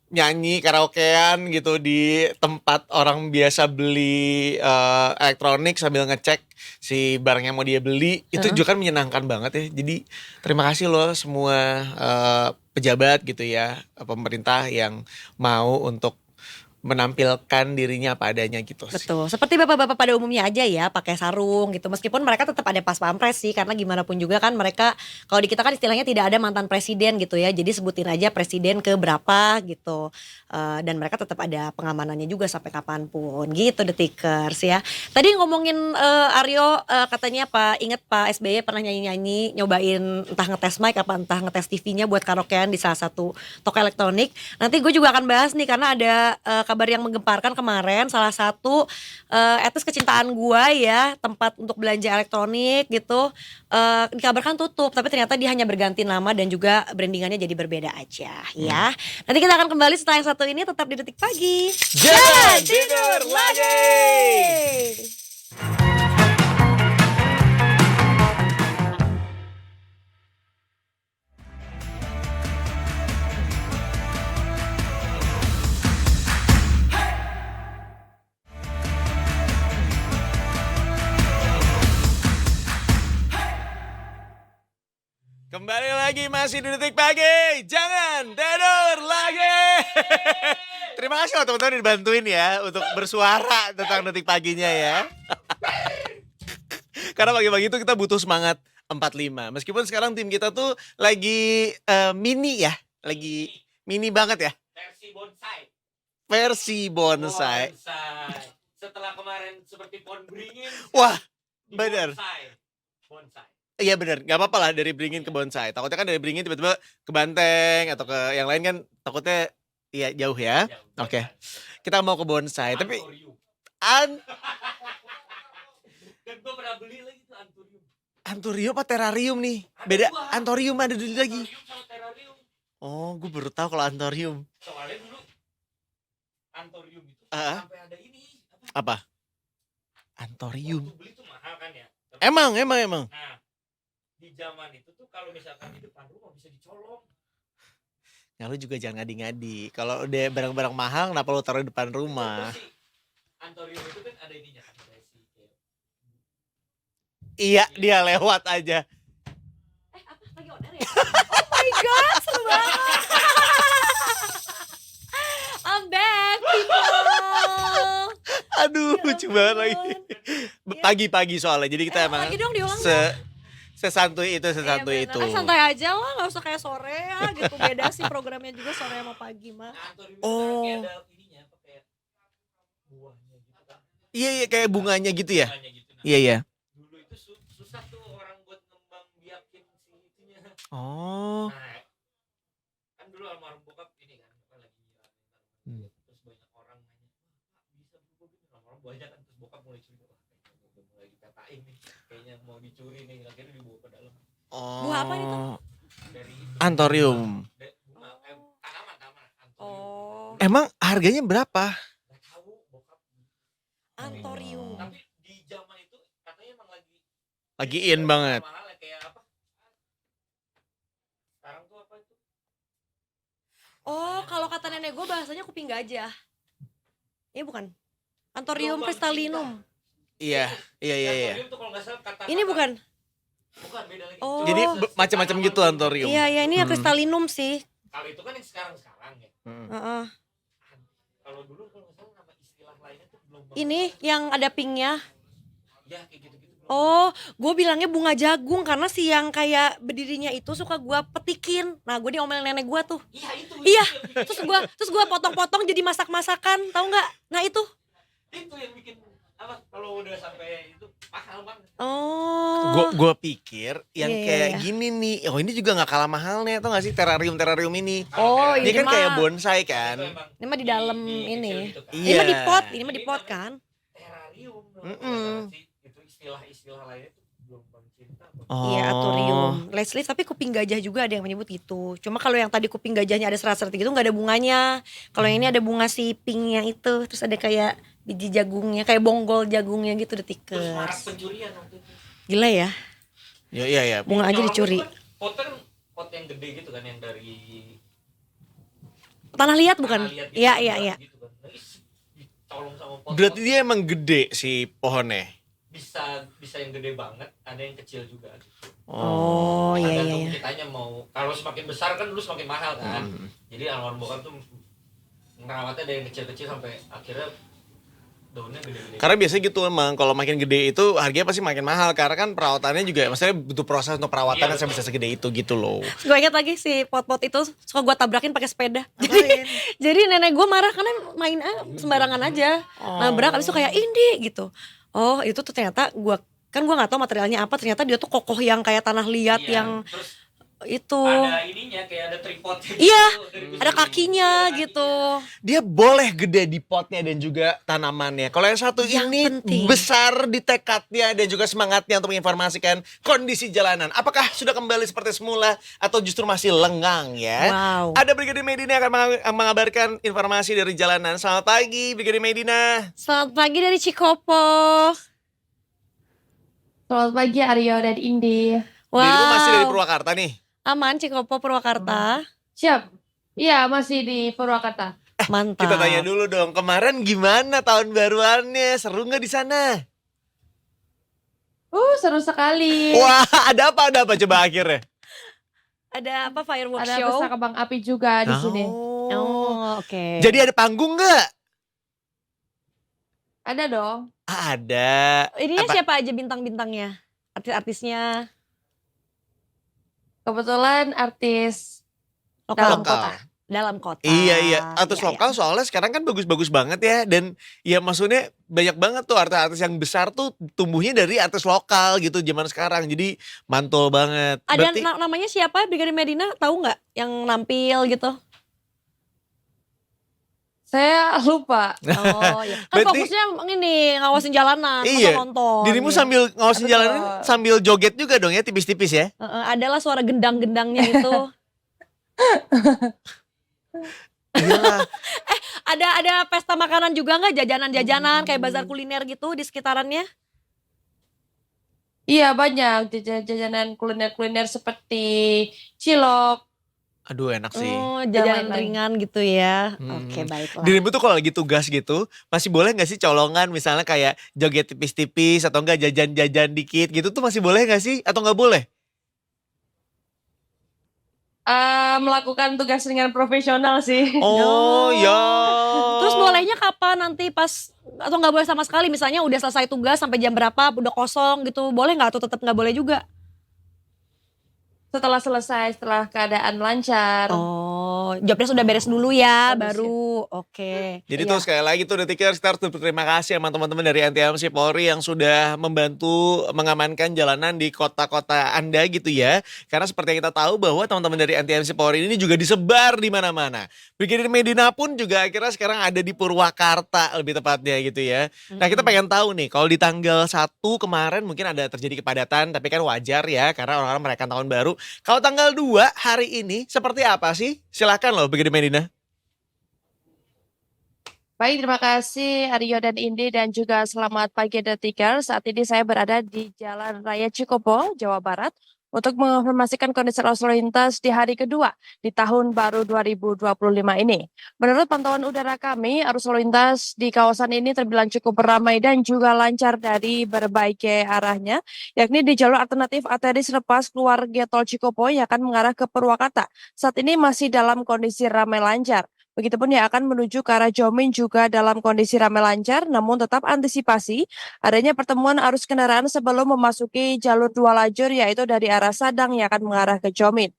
nyanyi karaokean gitu di tempat orang biasa beli elektronik sambil ngecek si barang yang mau dia beli. Itu juga kan menyenangkan banget ya. Jadi terima kasih loh semua pejabat gitu ya, pemerintah yang mau untuk menampilkan dirinya apa adanya gitu sih. Betul. Seperti bapak-bapak pada umumnya aja ya, pakai sarung gitu. Meskipun mereka tetap ada pas pampres sih, karena gimana pun juga kan mereka, kalau di kita kan istilahnya tidak ada mantan presiden gitu ya. Jadi sebutin aja presiden ke berapa gitu. Dan mereka tetap ada pengamanannya juga sampai kapanpun gitu, Detikers ya. Tadi ngomongin Aryo, katanya inget Pak SBY pernah nyanyi-nyanyi, nyobain entah ngetes mic apa entah ngetes TV-nya buat karaokean di salah satu toko elektronik. Nanti gue juga akan bahas nih karena ada kabar yang menggemparkan kemarin, salah satu etis kecintaan gua ya, tempat untuk belanja elektronik gitu, dikabarkan tutup, tapi ternyata dia hanya berganti nama dan juga brandingannya jadi berbeda aja ya. Nanti kita akan kembali setelah yang satu ini, tetap di Detik Pagi. Jangan tidur lagi. Kembali lagi masih di Detik Pagi. Jangan tidur lagi. Terima kasih loh teman-teman dibantuin ya untuk bersuara tentang Detik Paginya ya. Karena pagi-pagi itu kita butuh semangat 45. Meskipun sekarang tim kita tuh lagi mini ya. Lagi mini banget ya. Versi bonsai. Versi bonsai. Setelah kemarin seperti pohon beringin. Wah, di bener. Bonsai. Iya bener, gak apa-apa lah dari beringin ke bonsai. Takutnya kan dari beringin tiba-tiba ke banteng atau ke yang lain kan takutnya iya jauh ya. Oke. Kita mau ke bonsai, tapi Dan gue pernah beli lagi tuh anturium. anturium apa terrarium nih? Beda, dua. antorium ada dulu lagi. Anturium sama terrarium. Oh, gue baru tahu kalau antorium. Soalnya dulu anturium itu Ah. sampai ada ini Apa? Antorium. Waktu beli tuh mahal kan ya. Tapi, Emang. nah, di zaman itu tuh kalau misalkan di depan rumah bisa dicolong. Nah, lu juga jangan ngadi-ngadi. Kalau udah barang-barang mahal, kenapa lu taruh di depan rumah? Terus si anturium itu kan ada ininya kan, kayak si kayak Iya, dia lewat aja. Apa lagi on air ya? Oh my god, seru banget. I'm back people. Aduh, lucu banget lagi. Pagi-pagi soalnya. Jadi kita emang lagi dong diulang sesantuy itu. Santai aja lah, nggak usah kayak sore ya gitu. Beda sih programnya juga sore sama pagi mah. Nah, anturium Oh. itu kan kayak ada ininya apa kayak buahnya gitu kan. Iya, kayak bunganya gitu ya. Bunganya gitu. Nah, Iya. dulu itu susah tuh orang buat ngembang biakin si itunya. Oh. Nah, kan dulu almarhum bokap ini kan apa lagi nyiramin tanaman. Terus banyak orang nanya, "Wah, Pak, bisa berubah gitu?" Almarhum banyak kan, terus bokap mulai curiga, wah kayaknya udah mulai dikatain nih, kayaknya mau dicuri nih, akhirnya dibawa ke dalam. Oh. Buah apa itu? Dari Antorium. bunga tanaman anturium. Oh, Emang harganya berapa? Nggak tahu bokap. antorium. Tapi di zaman itu katanya emang Lagi in banget. mahal ya, kayak apa? Sekarang tuh apa itu? Oh, kalau kata nenek gue bahasanya kuping gajah. Iya bukan? Antorium Lubang crystallinum. Iya. Anturium tuh kalau nggak salah kata-kata. Ini bukan? Bukan, beda lagi. Oh. Jadi macam-macam gitu antorium. Iya, ini crystallinum sih. Kalau itu kan yang sekarang ya. Heeh. Kalau dulu kalau nggak salah nama istilah lainnya tuh belum. Ini yang ada pinknya. Ya kayak gitu-gitu. Oh, gue bilangnya bunga jagung karena si yang kayak berdirinya itu suka gue petikin. Nah, gue diomelin nenek gue tuh. Iya itu. Iya. Itu Terus gue potong-potong jadi masak-masakan, tahu nggak? Nah itu. yang bikin apa? Kalau udah sampai itu mahal banget. Oh. Gue pikir yang Iya, kayak iya. gini nih. Oh, ini juga nggak kalah mahalnya, tau gak sih terrarium ini? Oh, Dia ini kan kayak mah. bonsai kan. Ini mah di dalam kecil ini. gitu kan. Iya. Ini mah di pot kan? Terrarium. Mm-mm. Itu istilah lainnya tuh belum cinta. Oh. Iya, aturium. Leslie, tapi kuping gajah juga ada yang menyebut gitu. Cuma kalau yang tadi kuping gajahnya ada serat-serat gitu nggak ada bunganya. Kalau yang ini ada bunga si pinknya itu, terus ada kayak biji jagungnya, kayak bonggol jagungnya gitu, Terus marak Detikers. pencurian waktu itu. Gila ya, Iya. bunga aja Nyolong dicuri. itu kan pot yang gede gitu kan yang dari Tanah liat bukan? tanah liat gitu, Iya, bulat iya, iya. gitu kan. Nah, dicolong sama pot. Berarti dia emang gede si pohonnya. bisa yang gede banget, ada yang kecil juga gitu. Oh, iya, iya, Tergantung iya. kitanya mau, kalau semakin besar kan dulu semakin mahal kan. Jadi almarhum bokap tuh ngerawatnya dari kecil-kecil sampai akhirnya daunnya gede-gede. Karena biasanya gitu emang kalau makin gede itu harganya pasti makin mahal karena kan perawatannya juga maksudnya butuh proses untuk perawatan Iya, sampai bisa segede itu gitu loh. Gue ingat lagi si pot-pot itu suka gue tabrakin pakai sepeda. Jadi nenek gue marah karena main sembarangan aja. Nabrak abis itu kayak Indi gitu. Oh itu tuh ternyata gue nggak tahu materialnya apa, ternyata dia tuh kokoh yang kayak tanah liat Iya, yang terus itu. ada ininya kayak ada tripodnya Iya, gitu, ada kakinya gitu. Dia boleh gede di potnya dan juga tanamannya. Kalau yang satu Yang ini penting. besar di tekadnya dan juga semangatnya untuk menginformasikan kondisi jalanan. Apakah sudah kembali seperti semula atau justru masih lengang ya? Wow. Ada Brigadir Medina yang akan mengabarkan informasi dari jalanan. Selamat pagi Brigadir Medina. Selamat pagi dari Cikopo. Selamat pagi Aryo dan Indi. Dirimu masih dari Wow. Purwakarta nih. Aman Cikopo Purwakarta. Siap. Iya, masih di Purwakarta. Mantap. Kita tanya dulu dong, kemarin gimana tahun baruannya? Seru nggak di sana? Seru sekali. Wah, ada apa coba akhirnya? Ada apa firework Ada show? pesta kembang api juga di sini. Oh, oke. Jadi ada panggung nggak? Ada dong. Ada. Ininya Apa? siapa aja bintang-bintangnya? Artis-artisnya Kebetulan artis lokal. Lokal. Dalam kota. Iya. Artis Iya, lokal soalnya sekarang kan bagus-bagus banget ya. Dan ya maksudnya banyak banget tuh artis-artis yang besar tuh tumbuhnya dari artis lokal gitu zaman sekarang. Jadi mantul banget. Ada Berarti namanya siapa? Brigadir Medina tahu nggak yang nampil gitu? Saya lupa. Oh iya. Kan Berarti- fokusnya ini ngawasin jalanan, Iya. masa nonton. dirimu Iya. sambil ngawasin Betul. jalanan sambil joget juga dong ya tipis-tipis ya. Adalah suara gendang-gendangnya itu. Gila. Ada pesta makanan juga nggak? Jajanan-jajanan kayak bazar kuliner gitu di sekitarannya? Iya, banyak jajanan kuliner-kuliner seperti cilok. Aduh enak sih. Oh, jajanan lain-lain. ringan gitu ya. Hmm. Oke, baiklah. Dirimu tuh kalau lagi tugas gitu, masih boleh gak sih colongan misalnya kayak joget tipis-tipis atau enggak jajan-jajan dikit gitu tuh masih boleh gak sih? Atau gak boleh? Melakukan tugas dengan profesional sih. Oh ya. Terus bolehnya kapan nanti pas atau nggak boleh sama sekali? Misalnya udah selesai tugas sampai jam berapa, udah kosong gitu, boleh nggak atau tetap nggak boleh juga? Setelah selesai, setelah keadaan lancar. Oh, jobnya sudah beres dulu ya, Bagus baru oke. Jadi Iya. tuh sekali lagi tuh Detikers kita harus berterima kasih sama teman-teman dari NTMC Polri yang sudah membantu mengamankan jalanan di kota-kota Anda gitu ya. Karena seperti yang kita tahu bahwa teman-teman dari NTMC Polri ini juga disebar di mana-mana. Brigadir Medina pun juga akhirnya sekarang ada di Purwakarta lebih tepatnya gitu ya. Nah kita pengen tahu nih kalau di tanggal 1 kemarin mungkin ada terjadi kepadatan tapi kan wajar ya karena orang-orang merayakan tahun baru. Kalau tanggal 2 hari ini seperti apa sih? Silakan loh Brigadir Medina. Baik, terima kasih Aryo dan Indi dan juga selamat pagi Detikers. Saat ini saya berada di Jalan Raya Cikopo, Jawa Barat untuk menginformasikan kondisi arus lalu lintas di hari kedua di tahun baru 2025 ini. Menurut pantauan udara kami, arus lalu lintas di kawasan ini terbilang cukup ramai dan juga lancar dari berbagai arahnya, yakni di jalur alternatif arteri selepas keluar Tol Cikopo yang akan mengarah ke Purwakarta. Saat ini masih dalam kondisi ramai lancar. Begitupun yang akan menuju ke arah Jomin juga dalam kondisi ramai lancar, namun tetap antisipasi adanya pertemuan arus kendaraan sebelum memasuki jalur 2 lajur yaitu dari arah Sadang yang akan mengarah ke Jomin.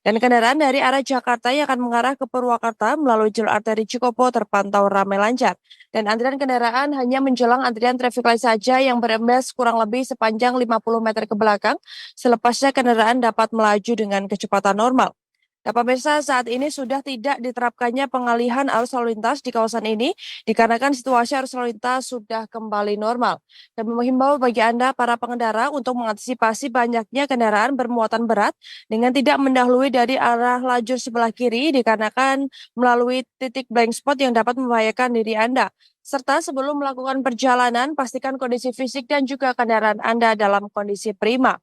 Dan kendaraan dari arah Jakarta yang akan mengarah ke Purwakarta melalui jalur arteri Cikopo terpantau ramai lancar. Dan antrian kendaraan hanya menjelang antrian traffic light saja yang berembes kurang lebih sepanjang 50 meter ke belakang, selepasnya kendaraan dapat melaju dengan kecepatan normal. Nah, pemirsa, saat ini sudah tidak diterapkannya pengalihan arus lalu lintas di kawasan ini dikarenakan situasi arus lalu lintas sudah kembali normal. Kami menghimbau bagi Anda para pengendara untuk mengantisipasi banyaknya kendaraan bermuatan berat dengan tidak mendahului dari arah lajur sebelah kiri dikarenakan melalui titik blind spot yang dapat membahayakan diri Anda. Serta sebelum melakukan perjalanan, pastikan kondisi fisik dan juga kendaraan Anda dalam kondisi prima.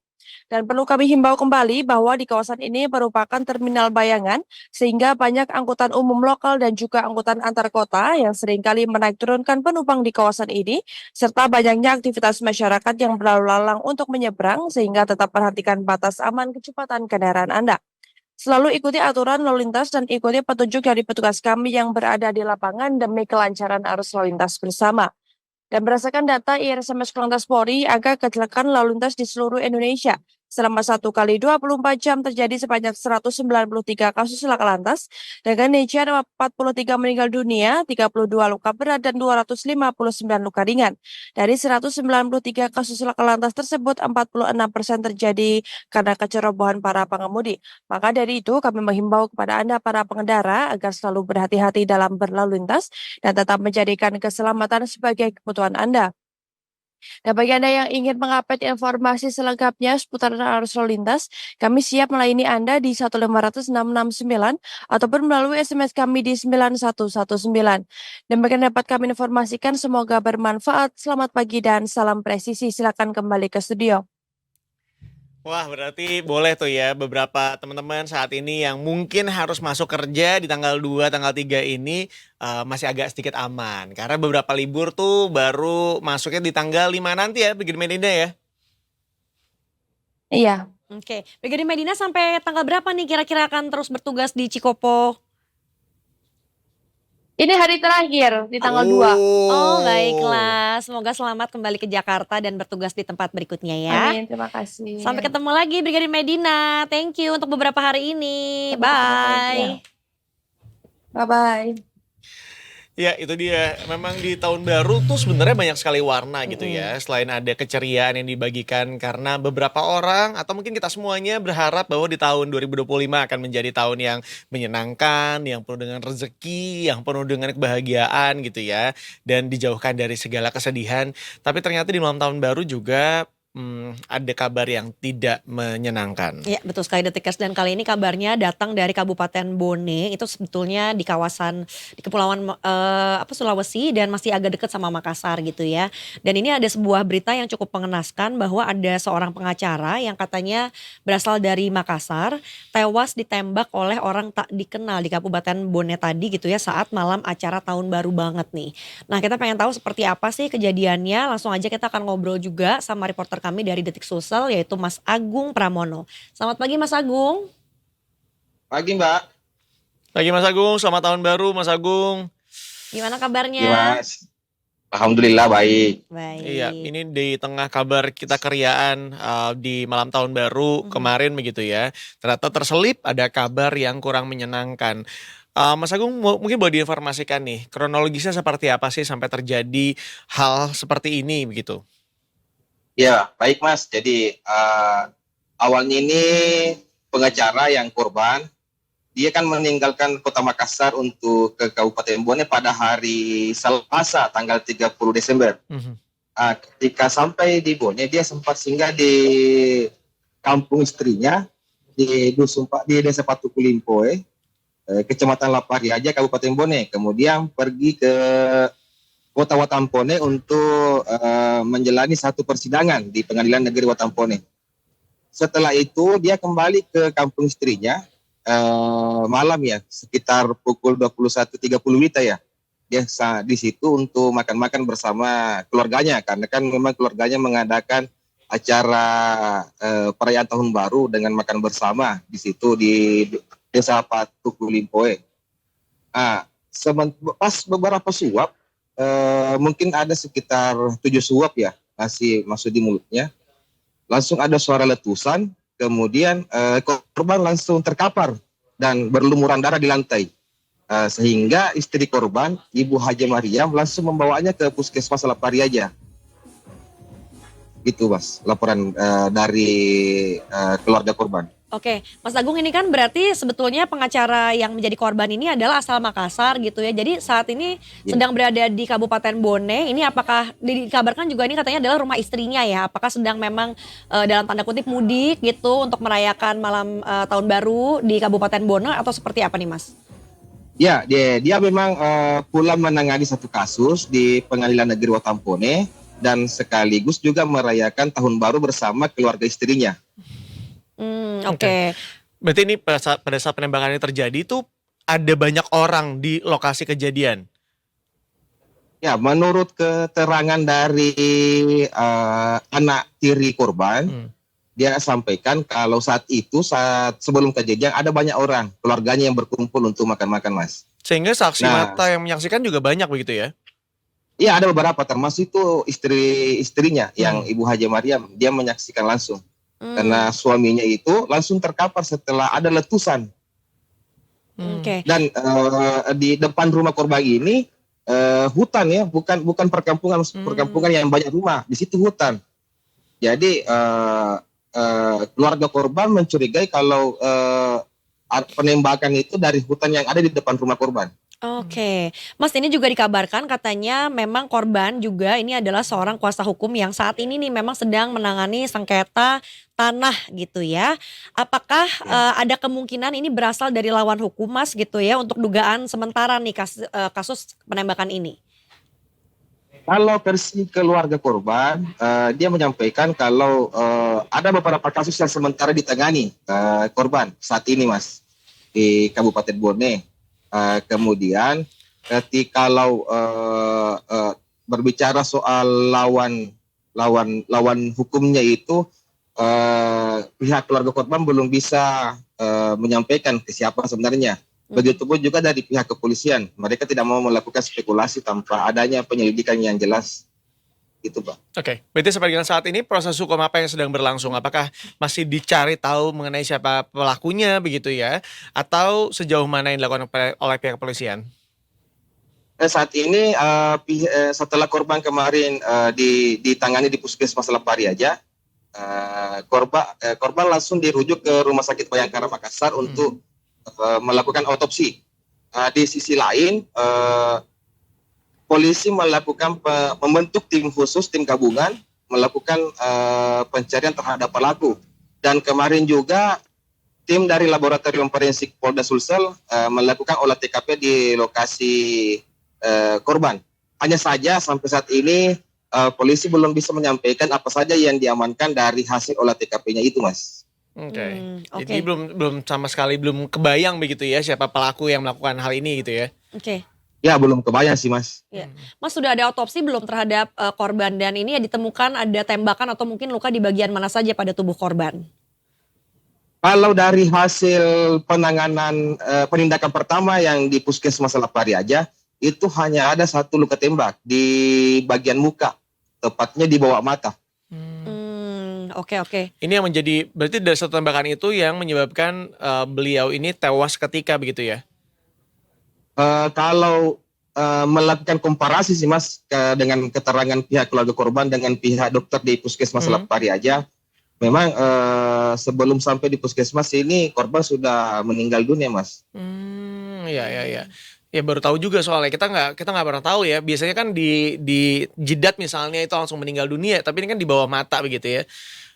Dan perlu kami himbau kembali bahwa di kawasan ini merupakan terminal bayangan sehingga banyak angkutan umum lokal dan juga angkutan antar kota yang seringkali menaik turunkan penumpang di kawasan ini serta banyaknya aktivitas masyarakat yang berlalu lalang untuk menyeberang sehingga tetap perhatikan batas aman kecepatan kendaraan Anda. Selalu ikuti aturan lalu lintas dan ikuti petunjuk dari petugas kami yang berada di lapangan demi kelancaran arus lalu lintas bersama. Dan berdasarkan data IRSMS Korlantas Polri, angka kecelakaan lalu lintas di seluruh Indonesia selama 1 kali 24 jam terjadi sebanyak 193 kasus laka lantas, dengan rincian 43 meninggal dunia, 32 luka berat, dan 259 luka ringan. Dari 193 kasus laka lantas tersebut, 46% terjadi karena kecerobohan para pengemudi. Maka dari itu, kami menghimbau kepada Anda para pengendara agar selalu berhati-hati dalam berlalu lintas dan tetap menjadikan keselamatan sebagai kebutuhan Anda. Dan bagi Anda yang ingin mengupdate informasi selengkapnya seputar arus lalu lintas, kami siap melayani Anda di 1500669 ataupun melalui SMS kami di 9119. Dan bagi Anda dapat kami informasikan, semoga bermanfaat. Selamat pagi dan salam presisi. Silakan kembali ke studio. Wah, berarti boleh tuh ya beberapa teman-teman saat ini yang mungkin harus masuk kerja di tanggal 2, tanggal 3 ini masih agak sedikit aman. Karena beberapa libur tuh baru masuknya di tanggal 5 nanti ya, Brigjen Medina ya. Iya. Oke, Brigjen Medina sampai tanggal berapa nih kira-kira akan terus bertugas di Cikopo? Ini hari terakhir di tanggal 2. Oh, baiklah. Semoga selamat kembali ke Jakarta dan bertugas di tempat berikutnya ya. Amin, terima kasih. Sampai ketemu lagi Brigjen Medina. Thank you untuk beberapa hari ini. Sampai ketemu lagi, ya. Bye. Bye-bye. Ya itu dia, memang di tahun baru tuh sebenarnya banyak sekali warna gitu ya. Selain ada keceriaan yang dibagikan karena beberapa orang atau mungkin kita semuanya berharap bahwa di tahun 2025 akan menjadi tahun yang menyenangkan, yang penuh dengan rezeki, yang penuh dengan kebahagiaan gitu ya. Dan dijauhkan dari segala kesedihan. Tapi ternyata di malam tahun baru juga ada kabar yang tidak menyenangkan. Ya betul sekali Detikers, dan kali ini kabarnya datang dari Kabupaten Bone. Itu sebetulnya di kawasan di Kepulauan Sulawesi dan masih agak dekat sama Makassar gitu ya. Dan ini ada sebuah berita yang cukup mengenaskan bahwa ada seorang pengacara yang katanya berasal dari Makassar tewas ditembak oleh orang tak dikenal di Kabupaten Bone tadi gitu ya, saat malam acara tahun baru banget nih. Nah, kita pengen tahu seperti apa sih kejadiannya. Langsung aja kita akan ngobrol juga sama reporter kami dari Detik Sosial, yaitu Mas Agung Pramono. Selamat pagi Mas Agung. Pagi Mbak. Pagi Mas Agung, selamat tahun baru Mas Agung. Gimana kabarnya? Mas. Alhamdulillah baik. Baik. Iya, ini di tengah kabar kita keriaan di malam tahun baru kemarin begitu ya. Ternyata terselip ada kabar yang kurang menyenangkan. Mas Agung mungkin boleh diinformasikan nih, kronologisnya seperti apa sih sampai terjadi hal seperti ini begitu? Ya, baik Mas. Jadi awalnya ini pengacara yang korban, dia kan meninggalkan Kota Makassar untuk ke Kabupaten Bone pada hari Selasa tanggal 30 Desember. Ketika sampai di Bone, dia sempat singgah di kampung istrinya di Desa Patukulimpoe, Kecamatan Lapariaja, Kabupaten Bone. Kemudian pergi ke Kota Watampone untuk menjalani satu persidangan di Pengadilan Negeri Watampone. Setelah itu dia kembali ke kampung istrinya malam ya, sekitar pukul 21.30 WITA ya. Dia di situ untuk makan-makan bersama keluarganya, karena kan memang keluarganya mengadakan acara perayaan tahun baru dengan makan bersama di situ di Desa Patukulimpoe. Pas beberapa suap, mungkin ada sekitar 7 suap ya masih masuk di mulutnya. Langsung ada suara letusan, kemudian korban langsung terkapar dan berlumuran darah di lantai. Sehingga istri korban, Ibu Haja Mariam, langsung membawanya ke Puskesmas Lapariaja. Gitu Mas, laporan dari keluarga korban. Oke, Mas Agung, ini kan berarti sebetulnya pengacara yang menjadi korban ini adalah asal Makassar gitu ya. Jadi saat ini sedang berada di Kabupaten Bone. Ini apakah dikabarkan juga ini katanya adalah rumah istrinya ya? Apakah sedang memang dalam tanda kutip mudik gitu untuk merayakan malam tahun baru di Kabupaten Bone atau seperti apa nih Mas? Ya, dia memang pulang menangani satu kasus di Pengadilan Negeri Watampone dan sekaligus juga merayakan tahun baru bersama keluarga istrinya. Oke. Berarti ini pada saat penembakan ini terjadi tuh ada banyak orang di lokasi kejadian? Ya, menurut keterangan dari anak tiri korban, dia sampaikan kalau saat sebelum kejadian ada banyak orang keluarganya yang berkumpul untuk makan-makan, Mas. Sehingga saksi Nah, mata yang menyaksikan juga banyak begitu ya? iya ada beberapa termasuk itu istrinya yang Hmm. Ibu Haja Mariam, dia menyaksikan langsung karena Hmm, suaminya itu langsung terkapar setelah ada letusan. oke. Dan di depan rumah korban ini hutan ya, bukan perkampungan yang banyak rumah, di situ hutan. Jadi keluarga korban mencurigai kalau penembakan itu dari hutan yang ada di depan rumah korban. Oke, Mas, ini juga dikabarkan katanya memang korban juga ini adalah seorang kuasa hukum yang saat ini nih memang sedang menangani sengketa tanah gitu ya. Apakah ada kemungkinan ini berasal dari lawan hukum, Mas, gitu ya, untuk dugaan sementara nih kasus penembakan ini? Kalau versi keluarga korban, dia menyampaikan kalau ada beberapa kasus yang sementara ditangani korban saat ini, Mas, di Kabupaten Bone. Kemudian kalau berbicara soal lawan hukumnya itu, pihak keluarga korban belum bisa menyampaikan ke siapa sebenarnya. Begitupun juga dari pihak kepolisian, mereka tidak mau melakukan spekulasi tanpa adanya penyelidikan yang jelas. Gitu, Pak. Oke, berarti sampai dengan saat ini proses hukum apa yang sedang berlangsung? Apakah masih dicari tahu mengenai siapa pelakunya begitu ya? Atau sejauh mana yang dilakukan oleh pihak kepolisian? Saat ini setelah korban kemarin ditangani di Puskesmas Lepari aja, korban langsung dirujuk ke Rumah Sakit Bayangkara Makassar untuk melakukan otopsi. Di sisi lain, polisi membentuk tim khusus, tim gabungan, melakukan pencarian terhadap pelaku. Dan kemarin juga tim dari Laboratorium Forensik Polda Sulsel melakukan olah TKP di lokasi korban. Hanya saja sampai saat ini polisi belum bisa menyampaikan apa saja yang diamankan dari hasil olah TKP-nya itu, Mas. Oke. Oke. Jadi belum sama sekali belum kebayang begitu ya siapa pelaku yang melakukan hal ini gitu ya? Oke. Ya, belum kebayang sih, Mas. Ya. Mas, sudah ada otopsi belum terhadap korban, dan ini ya ditemukan ada tembakan atau mungkin luka di bagian mana saja pada tubuh korban? Kalau dari hasil penanganan penindakan pertama yang di Puskesmas Lepari aja, itu hanya ada satu luka tembak di bagian muka, tepatnya di bawah mata. Oke. Ini yang menjadi berarti dari satu tembakan itu yang menyebabkan beliau ini tewas ketika begitu ya? Kalau melakukan komparasi sih, Mas, dengan keterangan pihak keluarga korban dengan pihak dokter di Puskesmas Lepari aja, memang sebelum sampai di Puskesmas ini korban sudah meninggal dunia, Mas. Iya. Ya baru tahu juga soalnya kita nggak pernah tahu ya. Biasanya kan di jidat misalnya itu langsung meninggal dunia, tapi ini kan di bawah mata begitu ya.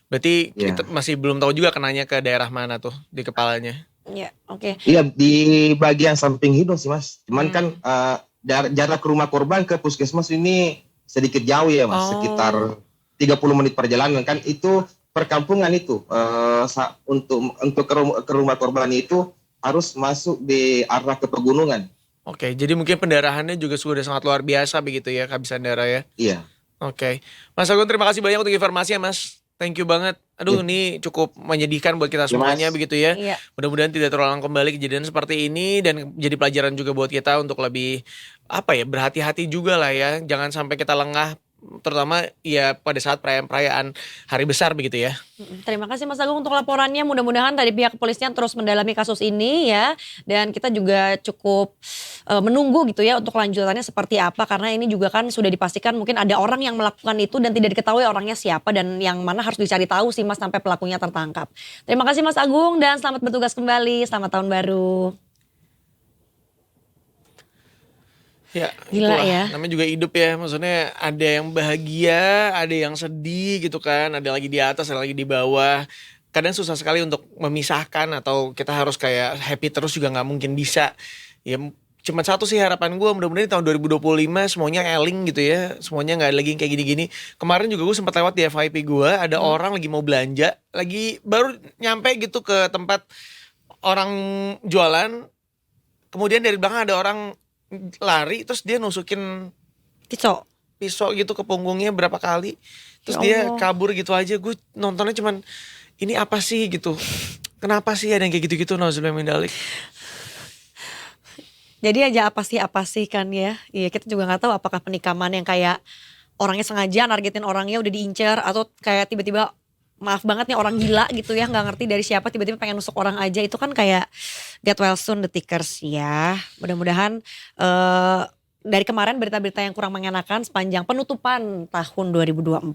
Berarti kita masih belum tahu juga kenanya ke daerah mana tuh di kepalanya. Iya, oke. Iya, di bagian samping hidung sih, Mas. Cuman kan jarak rumah korban ke Puskesmas ini sedikit jauh ya, Mas. Sekitar 30 menit perjalanan kan, itu perkampungan itu. Untuk ke rumah korban itu harus masuk di arah ke pegunungan. Oke, jadi mungkin pendarahannya juga sudah sangat luar biasa begitu ya, kehabisan darah ya. Iya. Oke. Mas Agung, terima kasih banyak untuk informasinya, Mas. Thank you banget. Aduh, ini cukup menyedihkan buat kita semuanya begitu ya. Iya. Mudah-mudahan tidak terulang kembali kejadian seperti ini dan jadi pelajaran juga buat kita untuk lebih berhati-hati juga lah ya. Jangan sampai kita lengah, terutama ya pada saat perayaan hari besar begitu ya. Terima kasih Mas Agung untuk laporannya. Mudah-mudahan tadi pihak kepolisian terus mendalami kasus ini ya. Dan kita juga cukup menunggu gitu ya untuk lanjutannya seperti apa. Karena ini juga kan sudah dipastikan mungkin ada orang yang melakukan itu dan tidak diketahui orangnya siapa. Dan yang mana harus dicari tahu sih Mas sampai pelakunya tertangkap. Terima kasih Mas Agung dan selamat bertugas kembali. Selamat tahun baru. Ya, Gila itulah. ya. Namanya juga hidup ya. Maksudnya ada yang bahagia, ada yang sedih gitu kan. Ada lagi di atas, ada lagi di bawah. Kadang susah sekali untuk memisahkan atau kita harus kayak happy terus juga nggak mungkin bisa. Ya cuma satu sih harapan gue, mudah-mudahan di tahun 2025 semuanya eling gitu ya. Semuanya nggak ada lagi yang kayak gini-gini. Kemarin juga gue sempat lewat di FYP gue, ada orang lagi mau belanja, lagi baru nyampe gitu ke tempat orang jualan. Kemudian dari belakang ada orang lari, terus dia nusukin pisau gitu ke punggungnya berapa kali, terus Ya dia Allah. kabur gitu aja. Gue nontonnya cuman ini apa sih gitu. Kenapa sih ada yang kayak gitu-gitu, nauzubillah min dzalik. Jadi aja apa sih kan ya. Iya, kita juga nggak tahu apakah penikaman yang kayak orangnya sengaja nargetin orangnya udah diincar, atau kayak tiba-tiba maaf banget nih orang gila gitu ya, nggak ngerti dari siapa tiba-tiba pengen nusuk orang aja. Itu kan kayak get well soon the Tickers ya. Mudah-mudahan dari kemarin berita-berita yang kurang mengenakan sepanjang penutupan tahun 2024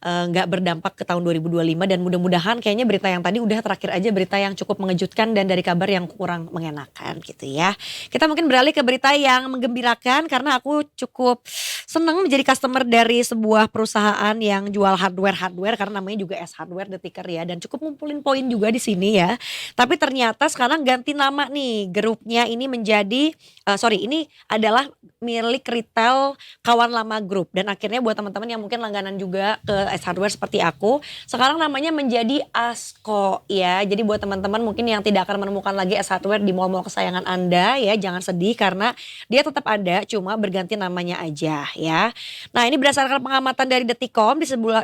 nggak berdampak ke tahun 2025, dan mudah-mudahan kayaknya berita yang tadi udah terakhir aja, berita yang cukup mengejutkan dan dari kabar yang kurang mengenakan gitu ya. Kita mungkin beralih ke berita yang menggembirakan, karena aku cukup seneng menjadi customer dari sebuah perusahaan yang jual hardware karena namanya juga S Hardware The Ticker ya, dan cukup ngumpulin poin juga di sini ya. Tapi ternyata sekarang ganti nama nih, grupnya ini menjadi ini adalah milik retail Kawan Lama Group, dan akhirnya buat teman-teman yang mungkin langganan juga ke S Hardware seperti aku, sekarang namanya menjadi ASKO ya. Jadi buat teman-teman mungkin yang tidak akan menemukan lagi S Hardware di mall-mall kesayangan Anda ya, jangan sedih karena dia tetap ada, cuma berganti namanya aja ya. Nah, ini berdasarkan pengamatan dari Detikcom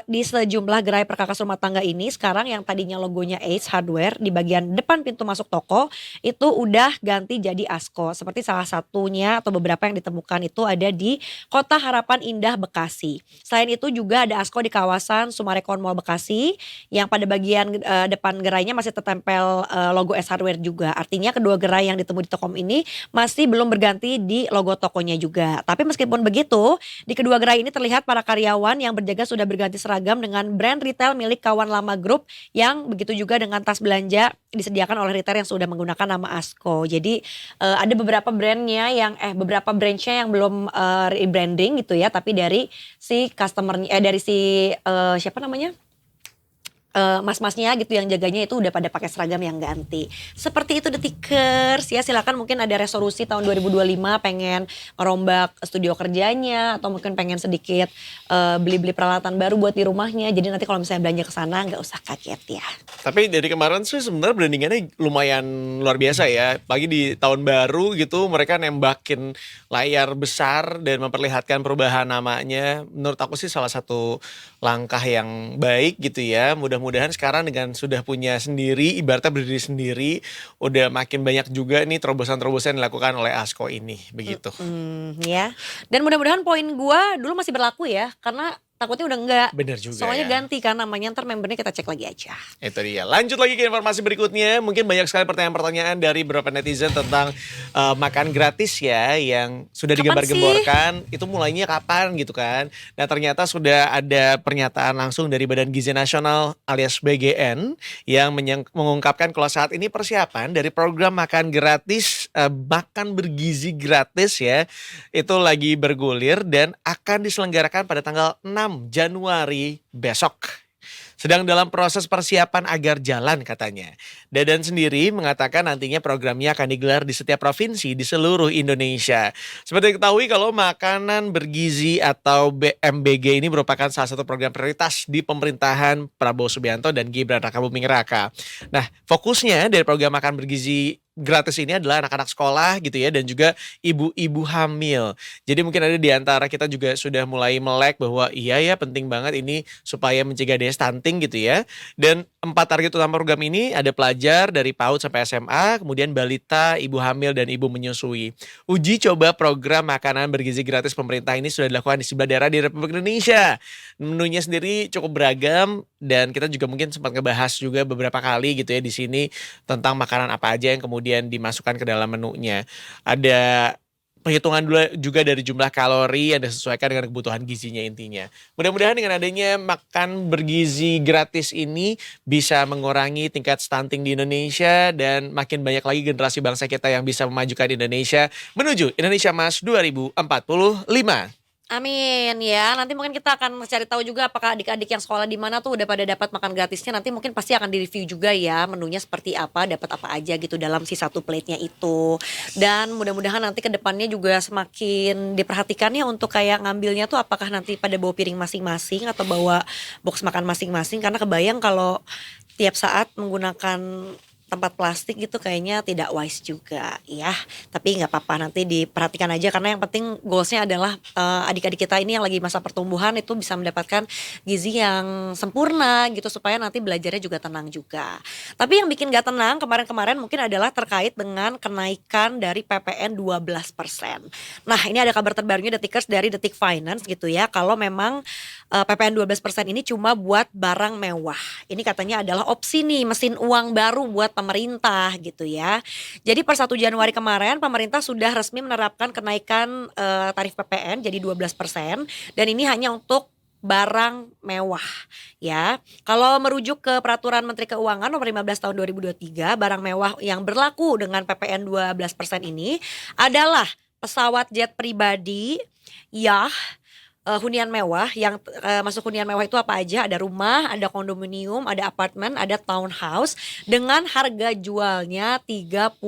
di sejumlah gerai perkakas rumah tangga ini, sekarang yang tadinya logonya Ace Hardware di bagian depan pintu masuk toko itu udah ganti jadi ASKO. Seperti salah satunya atau beberapa yang ditemukan itu ada di Kota Harapan Indah Bekasi. Selain itu juga ada ASKO di kawasan Sumarekon Mall Bekasi yang pada bagian depan gerainya masih tertempel logo S Hardware juga. Artinya kedua gerai yang ditemui di Tokom ini masih belum berganti di logo tokonya juga. Tapi meskipun begitu, di kedua gerai ini terlihat para karyawan yang berjaga sudah berganti seragam dengan brand retail milik Kawan Lama Group, yang begitu juga dengan tas belanja disediakan oleh retail yang sudah menggunakan nama ASKO. Jadi ada beberapa beberapa branchnya yang belum rebranding gitu ya, tapi dari si customernya dari si siapa namanya? Mas-masnya gitu yang jaganya itu udah pada pakai seragam yang ganti. Seperti itu The Tickers ya. Silakan mungkin ada resolusi tahun 2025 pengen merombak studio kerjanya, atau mungkin pengen sedikit beli-beli peralatan baru buat di rumahnya. Jadi nanti kalau misalnya belanja ke sana nggak usah kaget ya. Tapi dari kemarin sih sebenarnya brandingannya lumayan luar biasa ya. Pagi di tahun baru gitu mereka nembakin layar besar dan memperlihatkan perubahan namanya. Menurut aku sih salah satu langkah yang baik gitu ya. Mudah-mudahan sekarang dengan sudah punya sendiri, ibaratnya berdiri sendiri, udah makin banyak juga nih terobosan-terobosan yang dilakukan oleh ASKO ini, begitu. Ya. Dan mudah-mudahan poin gua dulu masih berlaku ya, karena takutnya udah enggak. Bener juga soalnya ya. ganti kan namanya, ntar membernya kita cek lagi aja. Itu dia. Lanjut lagi ke informasi berikutnya. Mungkin banyak sekali pertanyaan-pertanyaan dari beberapa netizen tentang makan gratis ya, yang sudah digembar-gemborkan. Itu mulainya kapan gitu kan. Nah ternyata sudah ada pernyataan langsung dari Badan Gizi Nasional alias BGN yang mengungkapkan kalau saat ini persiapan dari program makan gratis, makan bergizi gratis ya, itu lagi bergulir dan akan diselenggarakan pada tanggal 6 Januari besok. Sedang dalam proses persiapan agar jalan katanya. Dadan sendiri mengatakan nantinya programnya akan digelar di setiap provinsi di seluruh Indonesia. Seperti diketahui kalau makanan bergizi atau BMBG ini merupakan salah satu program prioritas di pemerintahan Prabowo Subianto dan Gibran Rakabuming Raka. Nah fokusnya dari program makan bergizi gratis ini adalah anak-anak sekolah gitu ya, dan juga ibu-ibu hamil. Jadi mungkin ada di antara kita juga sudah mulai melek bahwa iya ya penting banget ini supaya mencegah daya stunting gitu ya. Dan 4 target utama program ini ada pelajar dari PAUD sampai SMA, kemudian balita, ibu hamil, dan ibu menyusui. Uji coba program makanan bergizi gratis pemerintah ini sudah dilakukan di 11 daerah di Republik Indonesia. Menunya sendiri cukup beragam dan kita juga mungkin sempat ngebahas juga beberapa kali gitu ya di sini tentang makanan apa aja yang kemudian dimasukkan ke dalam menunya. Ada perhitungan juga dari jumlah kalori yang disesuaikan dengan kebutuhan gizinya intinya. Mudah-mudahan dengan adanya makan bergizi gratis ini bisa mengurangi tingkat stunting di Indonesia dan makin banyak lagi generasi bangsa kita yang bisa memajukan Indonesia menuju Indonesia Emas 2045. Amin ya. Nanti mungkin kita akan cari tahu juga apakah adik-adik yang sekolah di mana tuh udah pada dapat makan gratisnya. Nanti mungkin pasti akan direview juga ya menunya seperti apa, dapat apa aja gitu dalam si satu plate-nya itu. Dan mudah-mudahan nanti ke depannya juga semakin diperhatikan ya untuk kayak ngambilnya tuh apakah nanti pada bawa piring masing-masing atau bawa box makan masing-masing, karena kebayang kalau tiap saat menggunakan tempat plastik gitu kayaknya tidak wise juga ya. Tapi nggak apa-apa, nanti diperhatikan aja karena yang penting goalsnya adalah adik-adik kita ini yang lagi masa pertumbuhan itu bisa mendapatkan gizi yang sempurna gitu supaya nanti belajarnya juga tenang juga. Tapi yang bikin gak tenang kemarin-kemarin mungkin adalah terkait dengan kenaikan dari PPN 12%. Nah ini ada kabar terbarunya Detikers dari Detik Finance gitu ya. Kalau memang PPN 12% ini cuma buat barang mewah. Ini katanya adalah opsi nih mesin uang baru buat pemerintah gitu ya. Jadi per 1 Januari kemarin pemerintah sudah resmi menerapkan kenaikan tarif PPN jadi 12% dan ini hanya untuk barang mewah ya. Kalau merujuk ke peraturan Menteri Keuangan nomor 15 tahun 2023, barang mewah yang berlaku dengan PPN 12% ini adalah pesawat jet pribadi, hunian mewah yang masuk hunian mewah itu apa aja? Ada rumah, ada kondominium, ada apartemen, ada townhouse dengan harga jualnya 30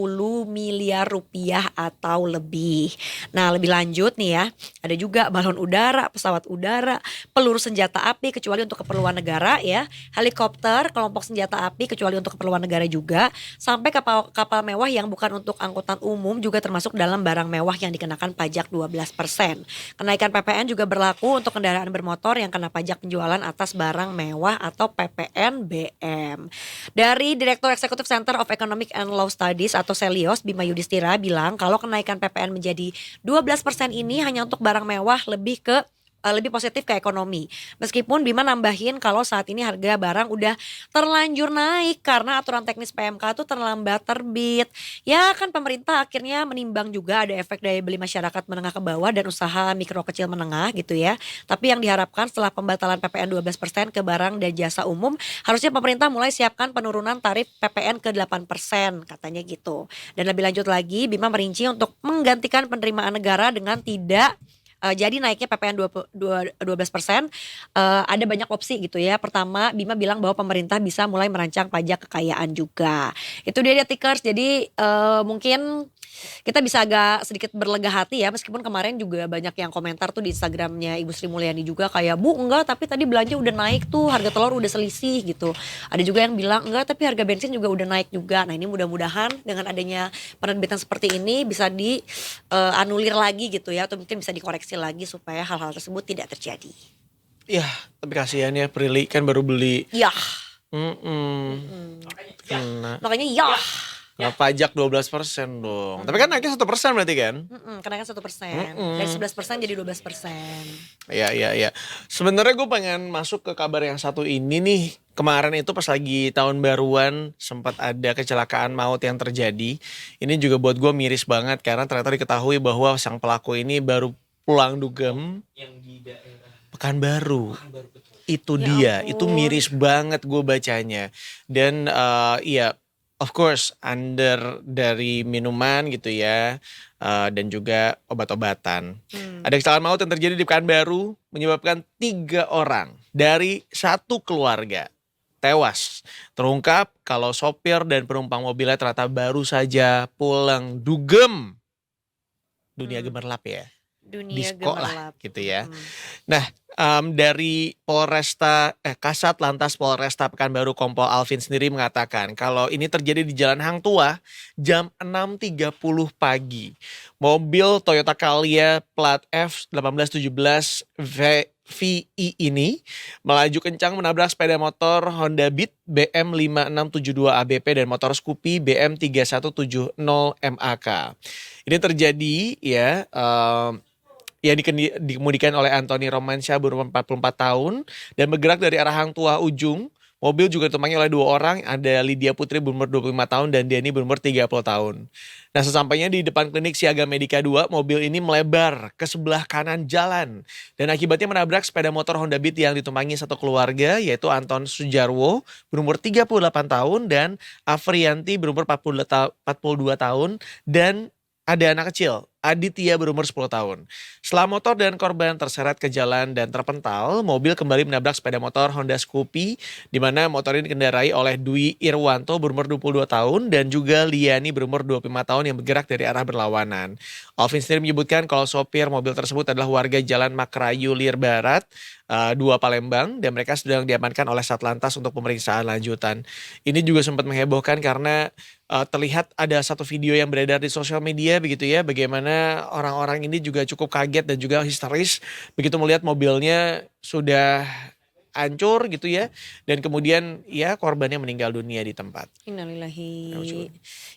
miliar rupiah atau lebih. Nah, lebih lanjut nih ya, ada juga balon udara, pesawat udara, peluru senjata api kecuali untuk keperluan negara ya, helikopter, kelompok senjata api kecuali untuk keperluan negara juga, sampai kapal mewah yang bukan untuk angkutan umum juga termasuk dalam barang mewah yang dikenakan pajak 12%. Kenaikan PPN juga berlaku untuk kendaraan bermotor yang kena pajak penjualan atas barang mewah atau PPNBM. Dari Direktur Eksekutif Center of Economic and Law Studies atau Selios, Bima Yudhistira bilang kalau kenaikan PPN menjadi 12% ini hanya untuk barang mewah lebih positif ke ekonomi. Meskipun Bima nambahin kalau saat ini harga barang udah terlanjur naik karena aturan teknis PMK tuh terlambat terbit. Ya kan pemerintah akhirnya menimbang juga ada efek daya beli masyarakat menengah ke bawah dan usaha mikro kecil menengah gitu ya. Tapi yang diharapkan setelah pembatalan PPN 12% ke barang dan jasa umum, harusnya pemerintah mulai siapkan penurunan tarif PPN ke 8% katanya gitu. Dan lebih lanjut lagi, Bima merinci untuk menggantikan penerimaan negara dengan tidak jadi naiknya PPN 12%, ada banyak opsi gitu ya. Pertama, Bima bilang bahwa pemerintah bisa mulai merancang pajak kekayaan juga. Itu dia Detikers, jadi mungkin kita bisa agak sedikit berlega hati ya. Meskipun kemarin juga banyak yang komentar tuh di Instagramnya Ibu Sri Mulyani juga kayak, Bu enggak tapi tadi belanja udah naik tuh, harga telur udah selisih gitu. Ada juga yang bilang enggak tapi harga bensin juga udah naik juga. Nah ini mudah-mudahan dengan adanya penerbitan seperti ini bisa dianulir lagi gitu ya. Atau mungkin bisa dikoreksi lagi supaya hal-hal tersebut tidak terjadi. Ya, tapi kasihan ya Prilly kan baru beli. Ya. Kena Makanya ya. pajak 12% dong. Tapi kan naiknya 1% berarti kan? Kenaikan 1%. Dari 11% jadi 12%. Iya. Sebenarnya gue pengen masuk ke kabar yang satu ini nih. Kemarin itu pas lagi tahun baruan sempat ada kecelakaan maut yang terjadi. Ini juga buat gue miris banget karena ternyata diketahui bahwa sang pelaku ini baru pulang dugem yang di daerah Pekanbaru. betul. Itu Ya dia, ampun. itu miris banget gue bacanya. Dan iya, of course under dari minuman gitu ya, dan juga obat-obatan. Ada kecelakaan maut yang terjadi di Pekanbaru menyebabkan 3 orang dari satu keluarga tewas. Terungkap kalau sopir dan penumpang mobilnya ternyata baru saja pulang dugem. Dunia gemerlap ya. Dunia Disko gemerlap. lah gitu ya. Nah, dari Kasat Lantas Polresta Pekanbaru Kompol Alvin sendiri mengatakan kalau ini terjadi di Jalan Hang Tuah jam 6.30 pagi. Mobil Toyota Calya plat F1817 VI ini melaju kencang menabrak sepeda motor Honda Beat BM 5672 ABP dan motor Scoopy BM 3170 MAK. Ini terjadi ya yang dikemudikan oleh Anthony Romansyah berumur 44 tahun dan bergerak dari arah Hang Tuah ujung. Mobil juga ditumpangi oleh 2 orang, ada Lydia Putri berumur 25 tahun dan Denny berumur 30 tahun. Nah sesampainya di depan klinik Siaga Medika 2, mobil ini melebar ke sebelah kanan jalan. Dan akibatnya menabrak sepeda motor Honda Beat yang ditumpangi satu keluarga yaitu Anton Sujarwo berumur 38 tahun dan Afrianti berumur 42 tahun dan ada anak kecil Aditya berumur 10 tahun. Setelah motor dan korban terseret ke jalan dan terpental, mobil kembali menabrak sepeda motor Honda Scoopy, di mana motor ini dikendarai oleh Dwi Irwanto berumur 22 tahun dan juga Liani berumur 25 tahun yang bergerak dari arah berlawanan. Alvin sendiri menyebutkan kalau sopir mobil tersebut adalah warga Jalan Makrayu Lir Barat, 2 Palembang, dan mereka sedang diamankan oleh Satlantas untuk pemeriksaan lanjutan. Ini juga sempat menghebohkan karena terlihat ada satu video yang beredar di sosial media begitu ya, bagaimana orang-orang ini juga cukup kaget dan juga histeris begitu melihat mobilnya sudah hancur gitu ya, dan kemudian ya korbannya meninggal dunia di tempat. Innalillahi.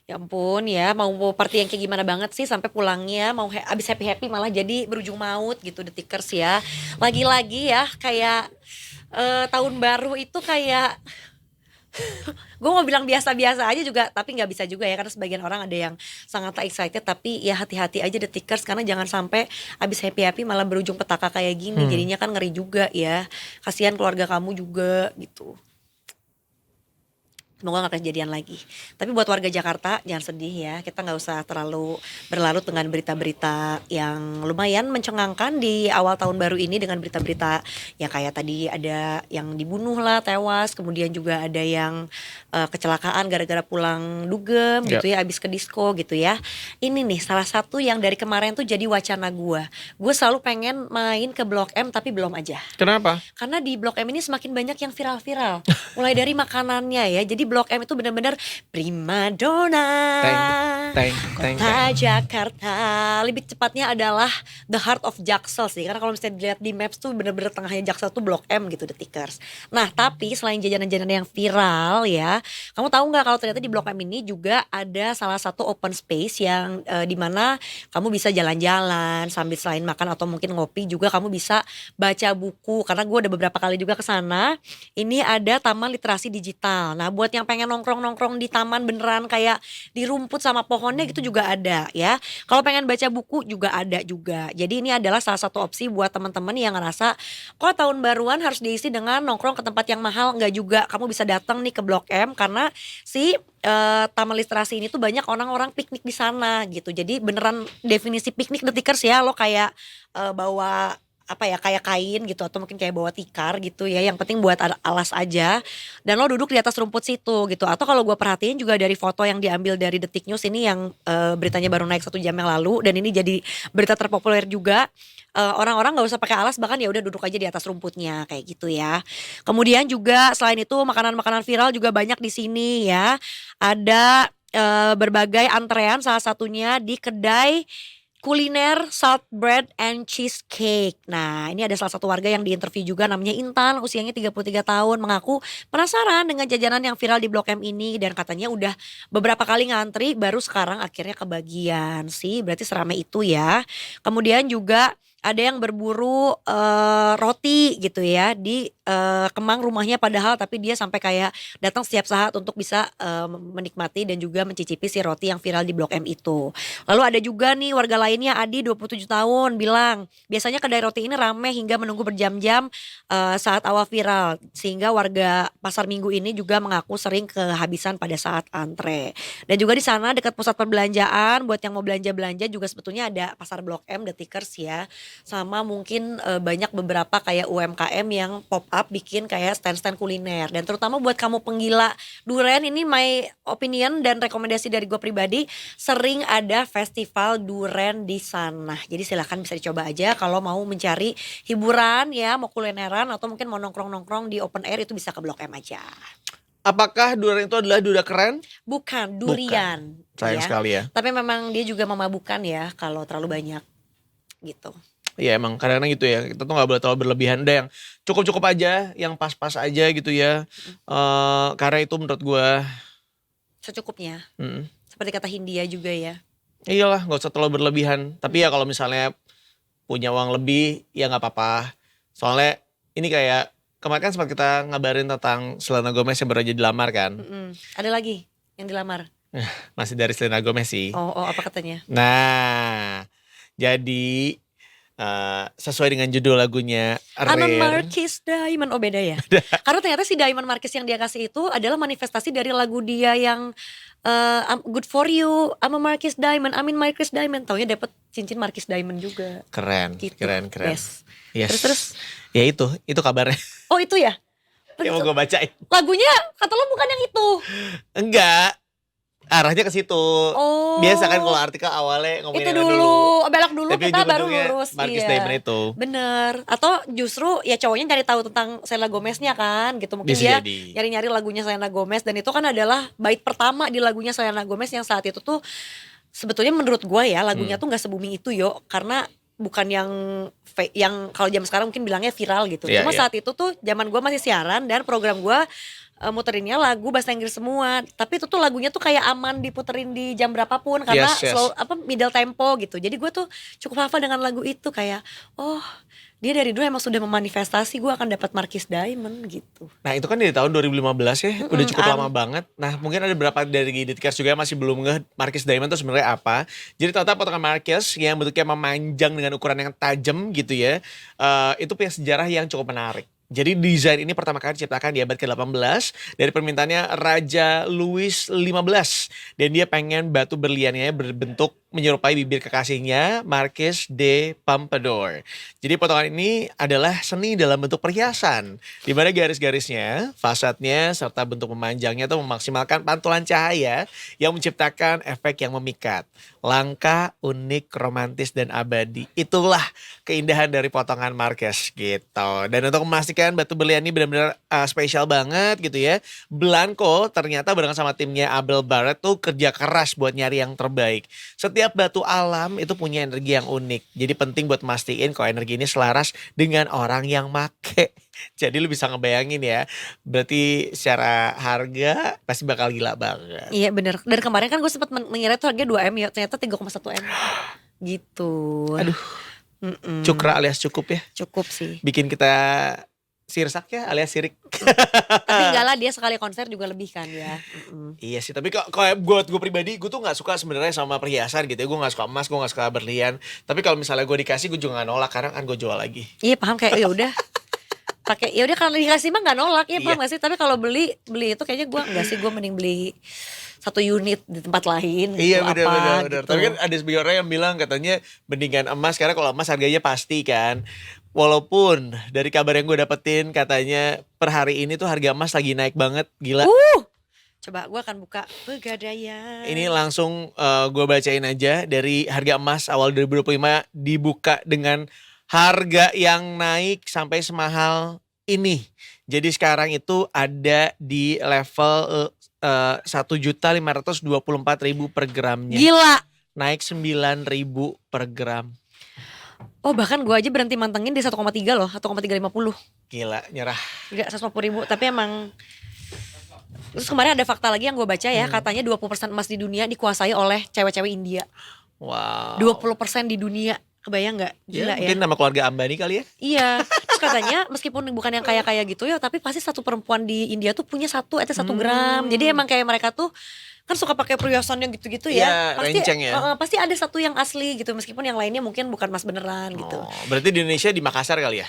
Ya ampun ya, mau party yang kayak gimana banget sih sampai pulangnya mau abis happy-happy malah jadi berujung maut gitu Detikers ya. Lagi-lagi ya kayak tahun baru itu kayak gue mau bilang biasa-biasa aja juga, tapi nggak bisa juga ya karena sebagian orang ada yang sangat excited, tapi ya hati-hati aja Detikers karena jangan sampai abis happy-happy malah berujung petaka kayak gini, jadinya kan ngeri juga ya, kasihan keluarga kamu juga gitu. Semoga gak kejadian lagi. Tapi buat warga Jakarta jangan sedih ya. Kita gak usah terlalu berlarut dengan berita-berita yang lumayan mencengangkan di awal tahun baru ini dengan berita-berita ya kayak tadi ada yang dibunuh lah, tewas. Kemudian juga ada yang kecelakaan gara-gara pulang dugem gitu ya, abis ke disco gitu ya. Ini nih salah satu yang dari kemarin tuh jadi wacana gue. Gue selalu pengen main ke Blok M tapi belum aja. Kenapa? Karena di Blok M ini semakin banyak yang viral-viral. Mulai dari makanannya ya. Jadi Blok M itu benar-benar primadona kota Jakarta. Lebih cepatnya adalah the heart of Jaksel sih. Karena kalau misalnya dilihat di maps tuh benar-benar tengahnya Jaksel tuh Blok M gitu Detikers. Nah tapi selain jajanan-jajanan yang viral ya, kamu tahu nggak kalau ternyata di Blok M ini juga ada salah satu open space yang dimana kamu bisa jalan-jalan sambil selain makan atau mungkin ngopi juga kamu bisa baca buku. Karena gue udah beberapa kali juga ke sana. Ini ada Taman Literasi Digital. Nah buat yang pengen nongkrong-nongkrong di taman beneran kayak di rumput sama pohonnya gitu juga ada ya. Kalau pengen baca buku juga ada juga. Jadi ini adalah salah satu opsi buat teman-teman yang ngerasa kok tahun baruan harus diisi dengan nongkrong ke tempat yang mahal. Enggak juga, kamu bisa datang nih ke Blok M karena si Taman Literasi ini tuh banyak orang-orang piknik di sana gitu. Jadi beneran definisi piknik Detikers ya, lo kayak bawa apa ya kayak kain gitu atau mungkin kayak bawa tikar gitu ya, yang penting buat alas aja dan lo duduk di atas rumput situ gitu. Atau kalau gue perhatiin juga dari foto yang diambil dari Detik News ini yang beritanya baru naik 1 jam yang lalu dan ini jadi berita terpopuler juga, orang-orang nggak usah pakai alas, bahkan ya udah duduk aja di atas rumputnya kayak gitu ya. Kemudian juga selain itu makanan-makanan viral juga banyak di sini ya, ada berbagai antrean, salah satunya di kedai kuliner salt bread and cheesecake. Nah ini ada salah satu warga yang diinterview juga namanya Intan, usianya 33 tahun, mengaku penasaran dengan jajanan yang viral di Blok M ini dan katanya udah beberapa kali ngantri baru sekarang akhirnya kebagian sih, berarti seramai itu ya. Kemudian juga ada yang berburu roti gitu ya di Kemang rumahnya, padahal tapi dia sampai kayak datang setiap saat untuk bisa menikmati dan juga mencicipi si roti yang viral di Blok M itu. Lalu ada juga nih warga lainnya, Adi 27 tahun bilang biasanya kedai roti ini ramai hingga menunggu berjam-jam saat awal viral, sehingga warga Pasar Minggu ini juga mengaku sering kehabisan pada saat antre. Dan juga di sana dekat pusat perbelanjaan, buat yang mau belanja-belanja juga sebetulnya ada Pasar Blok M Detikers ya. Sama mungkin banyak beberapa kayak UMKM yang pop up bikin kayak stand-stand kuliner. Dan terutama buat kamu penggila durian, ini my opinion dan rekomendasi dari gue pribadi, sering ada festival durian di sana. Jadi silahkan bisa dicoba aja kalau mau mencari hiburan ya, mau kulineran atau mungkin mau nongkrong-nongkrong di open air, itu bisa ke Blok M aja. Apakah durian itu adalah durian keren? Bukan, durian. Sayang sekali ya. Tapi memang dia juga memabukkan ya kalau terlalu banyak gitu. Iya emang kadang-kadang gitu ya, kita tuh gak boleh terlalu berlebihan. Ada yang cukup-cukup aja, yang pas-pas aja gitu ya. Karena itu menurut gue secukupnya. Seperti kata Hindia juga ya. Iyalah gak usah terlalu berlebihan. Tapi ya kalau misalnya punya uang lebih ya gak apa-apa. Soalnya ini kayak kemarin kan sempat kita ngabarin tentang Selena Gomez yang baru aja dilamar kan. Ada lagi yang dilamar? Masih dari Selena Gomez sih. Oh apa katanya? Nah jadi sesuai dengan judul lagunya Anon Rare. Marquis Diamond, oh beda ya. Karena ternyata si Diamond Marquis yang dia kasih itu adalah manifestasi dari lagu dia yang Good For You, I'm a Marquis Diamond, Amin Marquis Diamond. Taunya dapat cincin Marquis Diamond juga. Keren, Gitu. keren. Yes. Yes. Terus. Ya itu kabarnya. Oh itu ya? Yang mau gue bacain. Lagunya kata lo bukan yang itu. Enggak. Arahnya ke situ. Oh. Biasa kan kalau artikel awalnya ngomongin Itu yang dulu, belok dulu tapi kita baru ujung-ujungnya lurus. Marquis iya. Diamond itu. Bener. Atau justru ya cowoknya nyari tahu tentang Selena Gomeznya kan gitu. Mungkin Bisa dia jadi. nyari-nyari lagunya Selena Gomez. Dan itu kan adalah bait pertama di lagunya Selena Gomez yang saat itu tuh sebetulnya menurut gue ya lagunya tuh gak se-booming itu yo. Karena bukan yang yang kalau zaman sekarang mungkin bilangnya viral gitu. Iya, Cuma iya. saat itu tuh zaman gue masih siaran dan program gue muterinnya lagu bahasa Inggris semua. Tapi itu tuh lagunya tuh kayak aman diputerin di jam berapapun karena Yes, yes. slow middle tempo gitu. Jadi gue tuh cukup hafal dengan lagu itu kayak oh dia dari dulu emang sudah memanifestasi gue akan dapat Marquis Diamond gitu. Nah itu kan dari tahun 2015 ya, udah cukup lama banget. Nah mungkin ada beberapa dari Detikers juga yang masih belum ngeh Marquis Diamond itu sebenarnya apa. Jadi ternyata potongan Marquis yang bentuknya memanjang dengan ukuran yang tajam gitu ya, itu punya sejarah yang cukup menarik. Jadi desain ini pertama kali diciptakan di abad ke-18 dari permintaannya Raja Louis XV. Dan dia pengen batu berliannya berbentuk menyerupai bibir kekasihnya Marquis de Pompadour. Jadi potongan ini adalah seni dalam bentuk perhiasan. Di mana garis-garisnya, fasadnya, serta bentuk memanjangnya itu memaksimalkan pantulan cahaya yang menciptakan efek yang memikat. Langka, unik, romantis, dan abadi. Itulah keindahan dari potongan Marquis gitu. Dan untuk memastikan batu berlian ini benar-benar spesial banget gitu ya. Blanco ternyata bareng sama timnya Abel Barrett tuh kerja keras buat nyari yang terbaik. Setiap batu alam itu punya energi yang unik. Jadi penting buat mastiin kalau energi ini selaras dengan orang yang make. Jadi lu bisa ngebayangin ya. Berarti secara harga pasti bakal gila banget. Iya bener. Dari kemarin kan gue sempat mengira itu harga 2M ya. Ternyata 3,1 M. Gitu. Aduh. Cukra alias cukup ya. Cukup sih. Bikin kita sirsak ya alias sirik. Tapi enggak lah dia sekali konser juga lebih kan ya. Iya sih, tapi kalau gue pribadi gue tuh nggak suka sebenarnya sama perhiasan gitu ya. Gue nggak suka emas, gue nggak suka berlian. Tapi kalau misalnya gue dikasih gue juga nggak nolak karena kan gue jual lagi. Iya paham kayak ya udah. Pakai ya udah kalau dikasih mah nggak nolak ya paham Iya. gak sih. Tapi kalau beli itu kayaknya gue enggak sih, gue mending beli 1 unit di tempat lain. Iya gitu, benar. gitu. Tapi kan ada sebagian orang yang bilang katanya mendingan emas karena kalau emas harganya pasti kan. Walaupun dari kabar yang gue dapetin katanya per hari ini tuh harga emas lagi naik banget, gila. Coba gue akan buka Pegadaian. Ini langsung gue bacain aja dari harga emas awal 2025 dibuka dengan harga yang naik sampai semahal ini. Jadi sekarang itu ada di level 1.524.000 per gramnya. Gila. Naik 9.000 per gram. Oh bahkan gue aja berhenti mantengin di 1,3 loh, 1,350. Gila, nyerah. Enggak 150.000, tapi emang. Terus kemarin ada fakta lagi yang gue baca ya, katanya 20% emas di dunia dikuasai oleh cewek-cewek India. Wow. 20% di dunia, kebayang nggak? Gila ya. Mungkin nama keluarga Ambani kali ya. Iya, terus katanya meskipun bukan yang kaya-kaya gitu ya, tapi pasti satu perempuan di India tuh punya 1 gram. Jadi emang kayak mereka tuh kan suka pakai perhiasan yang gitu-gitu ya. Iya, Pasti renceng ya. pasti ada satu yang asli gitu, meskipun yang lainnya mungkin bukan emas beneran gitu. Oh, berarti di Indonesia di Makassar kali ya?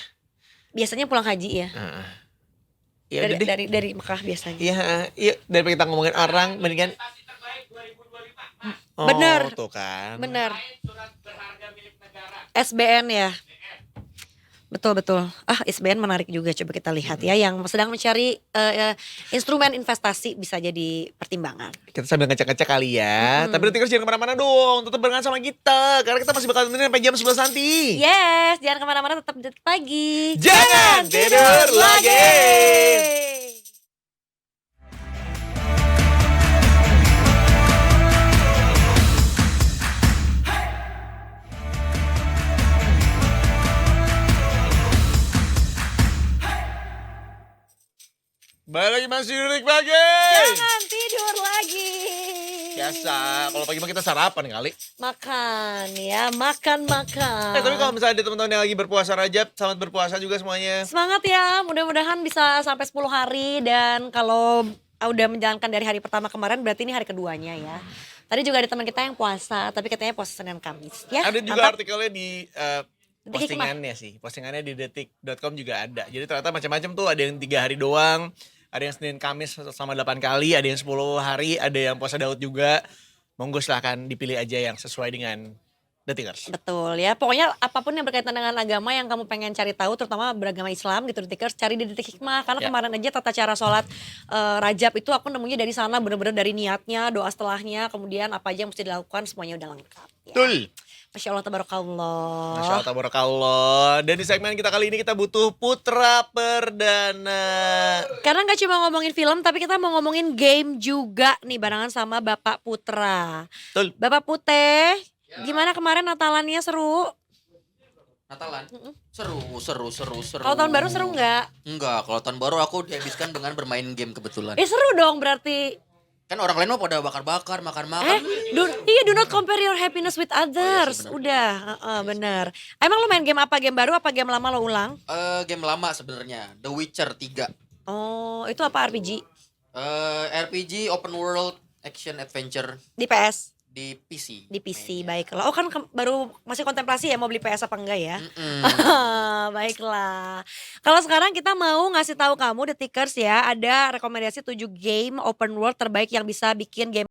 Biasanya pulang haji ya. Ya udah deh. Dari Mekah biasanya. Iya, daripada kita ngomongin orang mendingan Bener. Tuh kan. Bener. SBN ya. Betul. SBN menarik juga, coba kita lihat ya. Yang sedang mencari instrumen investasi bisa jadi pertimbangan. Kita sambil ngecek-ngecek kali ya. Tapi Detikers jangan kemana-mana dong. Tetap barengan sama kita. Karena kita masih bakal nemenin sampai jam 11 nanti. Yes, jangan kemana-mana, tetap Detik Pagi. Jangan tidur lagi. Balik lagi masih Detik Pagi. Jangan tidur lagi. Biasa, kalau pagi mah kita sarapan kali. Makan ya, makan. Tapi kalau misalnya ada teman-teman yang lagi berpuasa Rajab, selamat berpuasa juga semuanya. Semangat ya, mudah-mudahan bisa sampai 10 hari. Dan kalau udah menjalankan dari hari pertama kemarin, berarti ini hari keduanya ya. Tadi juga ada teman kita yang puasa, tapi katanya puasa Senin Kamis ya. Ada juga Mantap. artikelnya di Detik Hikmah. Postingannya di detik.com juga ada. Jadi ternyata macam-macam tuh, ada yang 3 hari doang, ada yang Senin Kamis sama 8 kali, ada yang 10 hari, ada yang puasa Daud juga. Monggo silahkan dipilih aja yang sesuai dengan Detikers. Betul ya, pokoknya apapun yang berkaitan dengan agama yang kamu pengen cari tahu, terutama beragama Islam gitu, Detikers, cari di Detik Hikmah. Karena kemarin aja tata cara sholat Rajab itu aku nemunya dari sana, bener-bener dari niatnya, doa setelahnya, kemudian apa aja yang mesti dilakukan, semuanya udah lengkap. Ya. Betul. Masya Allah, tabarakallah. Masya Allah, tabarakallah. Dan di segmen kita kali ini kita butuh putra perdana. Karena gak cuma ngomongin film, tapi kita mau ngomongin game juga nih, barengan sama Bapak Putra. Betul. Bapak Putih, gimana kemarin Natalannya, seru? Natalan? Seru. Kalau tahun baru seru nggak? Enggak, kalau tahun baru aku dihabiskan dengan bermain game kebetulan. Seru dong berarti. Kan orang lain mah pada bakar-bakar, makan-makan. Do not compare your happiness with others. Udah, bener. Emang lu main game apa? Game baru apa game lama lo ulang? Game lama sebenarnya, The Witcher 3. Oh, itu apa RPG? RPG open world action adventure Di PS? di PC. Di PC, baiklah. Oh kan baru masih kontemplasi ya mau beli PS apa enggak ya? Baiklah. Kalau sekarang kita mau ngasih tahu kamu Detikers ya, ada rekomendasi 7 game open world terbaik yang bisa bikin game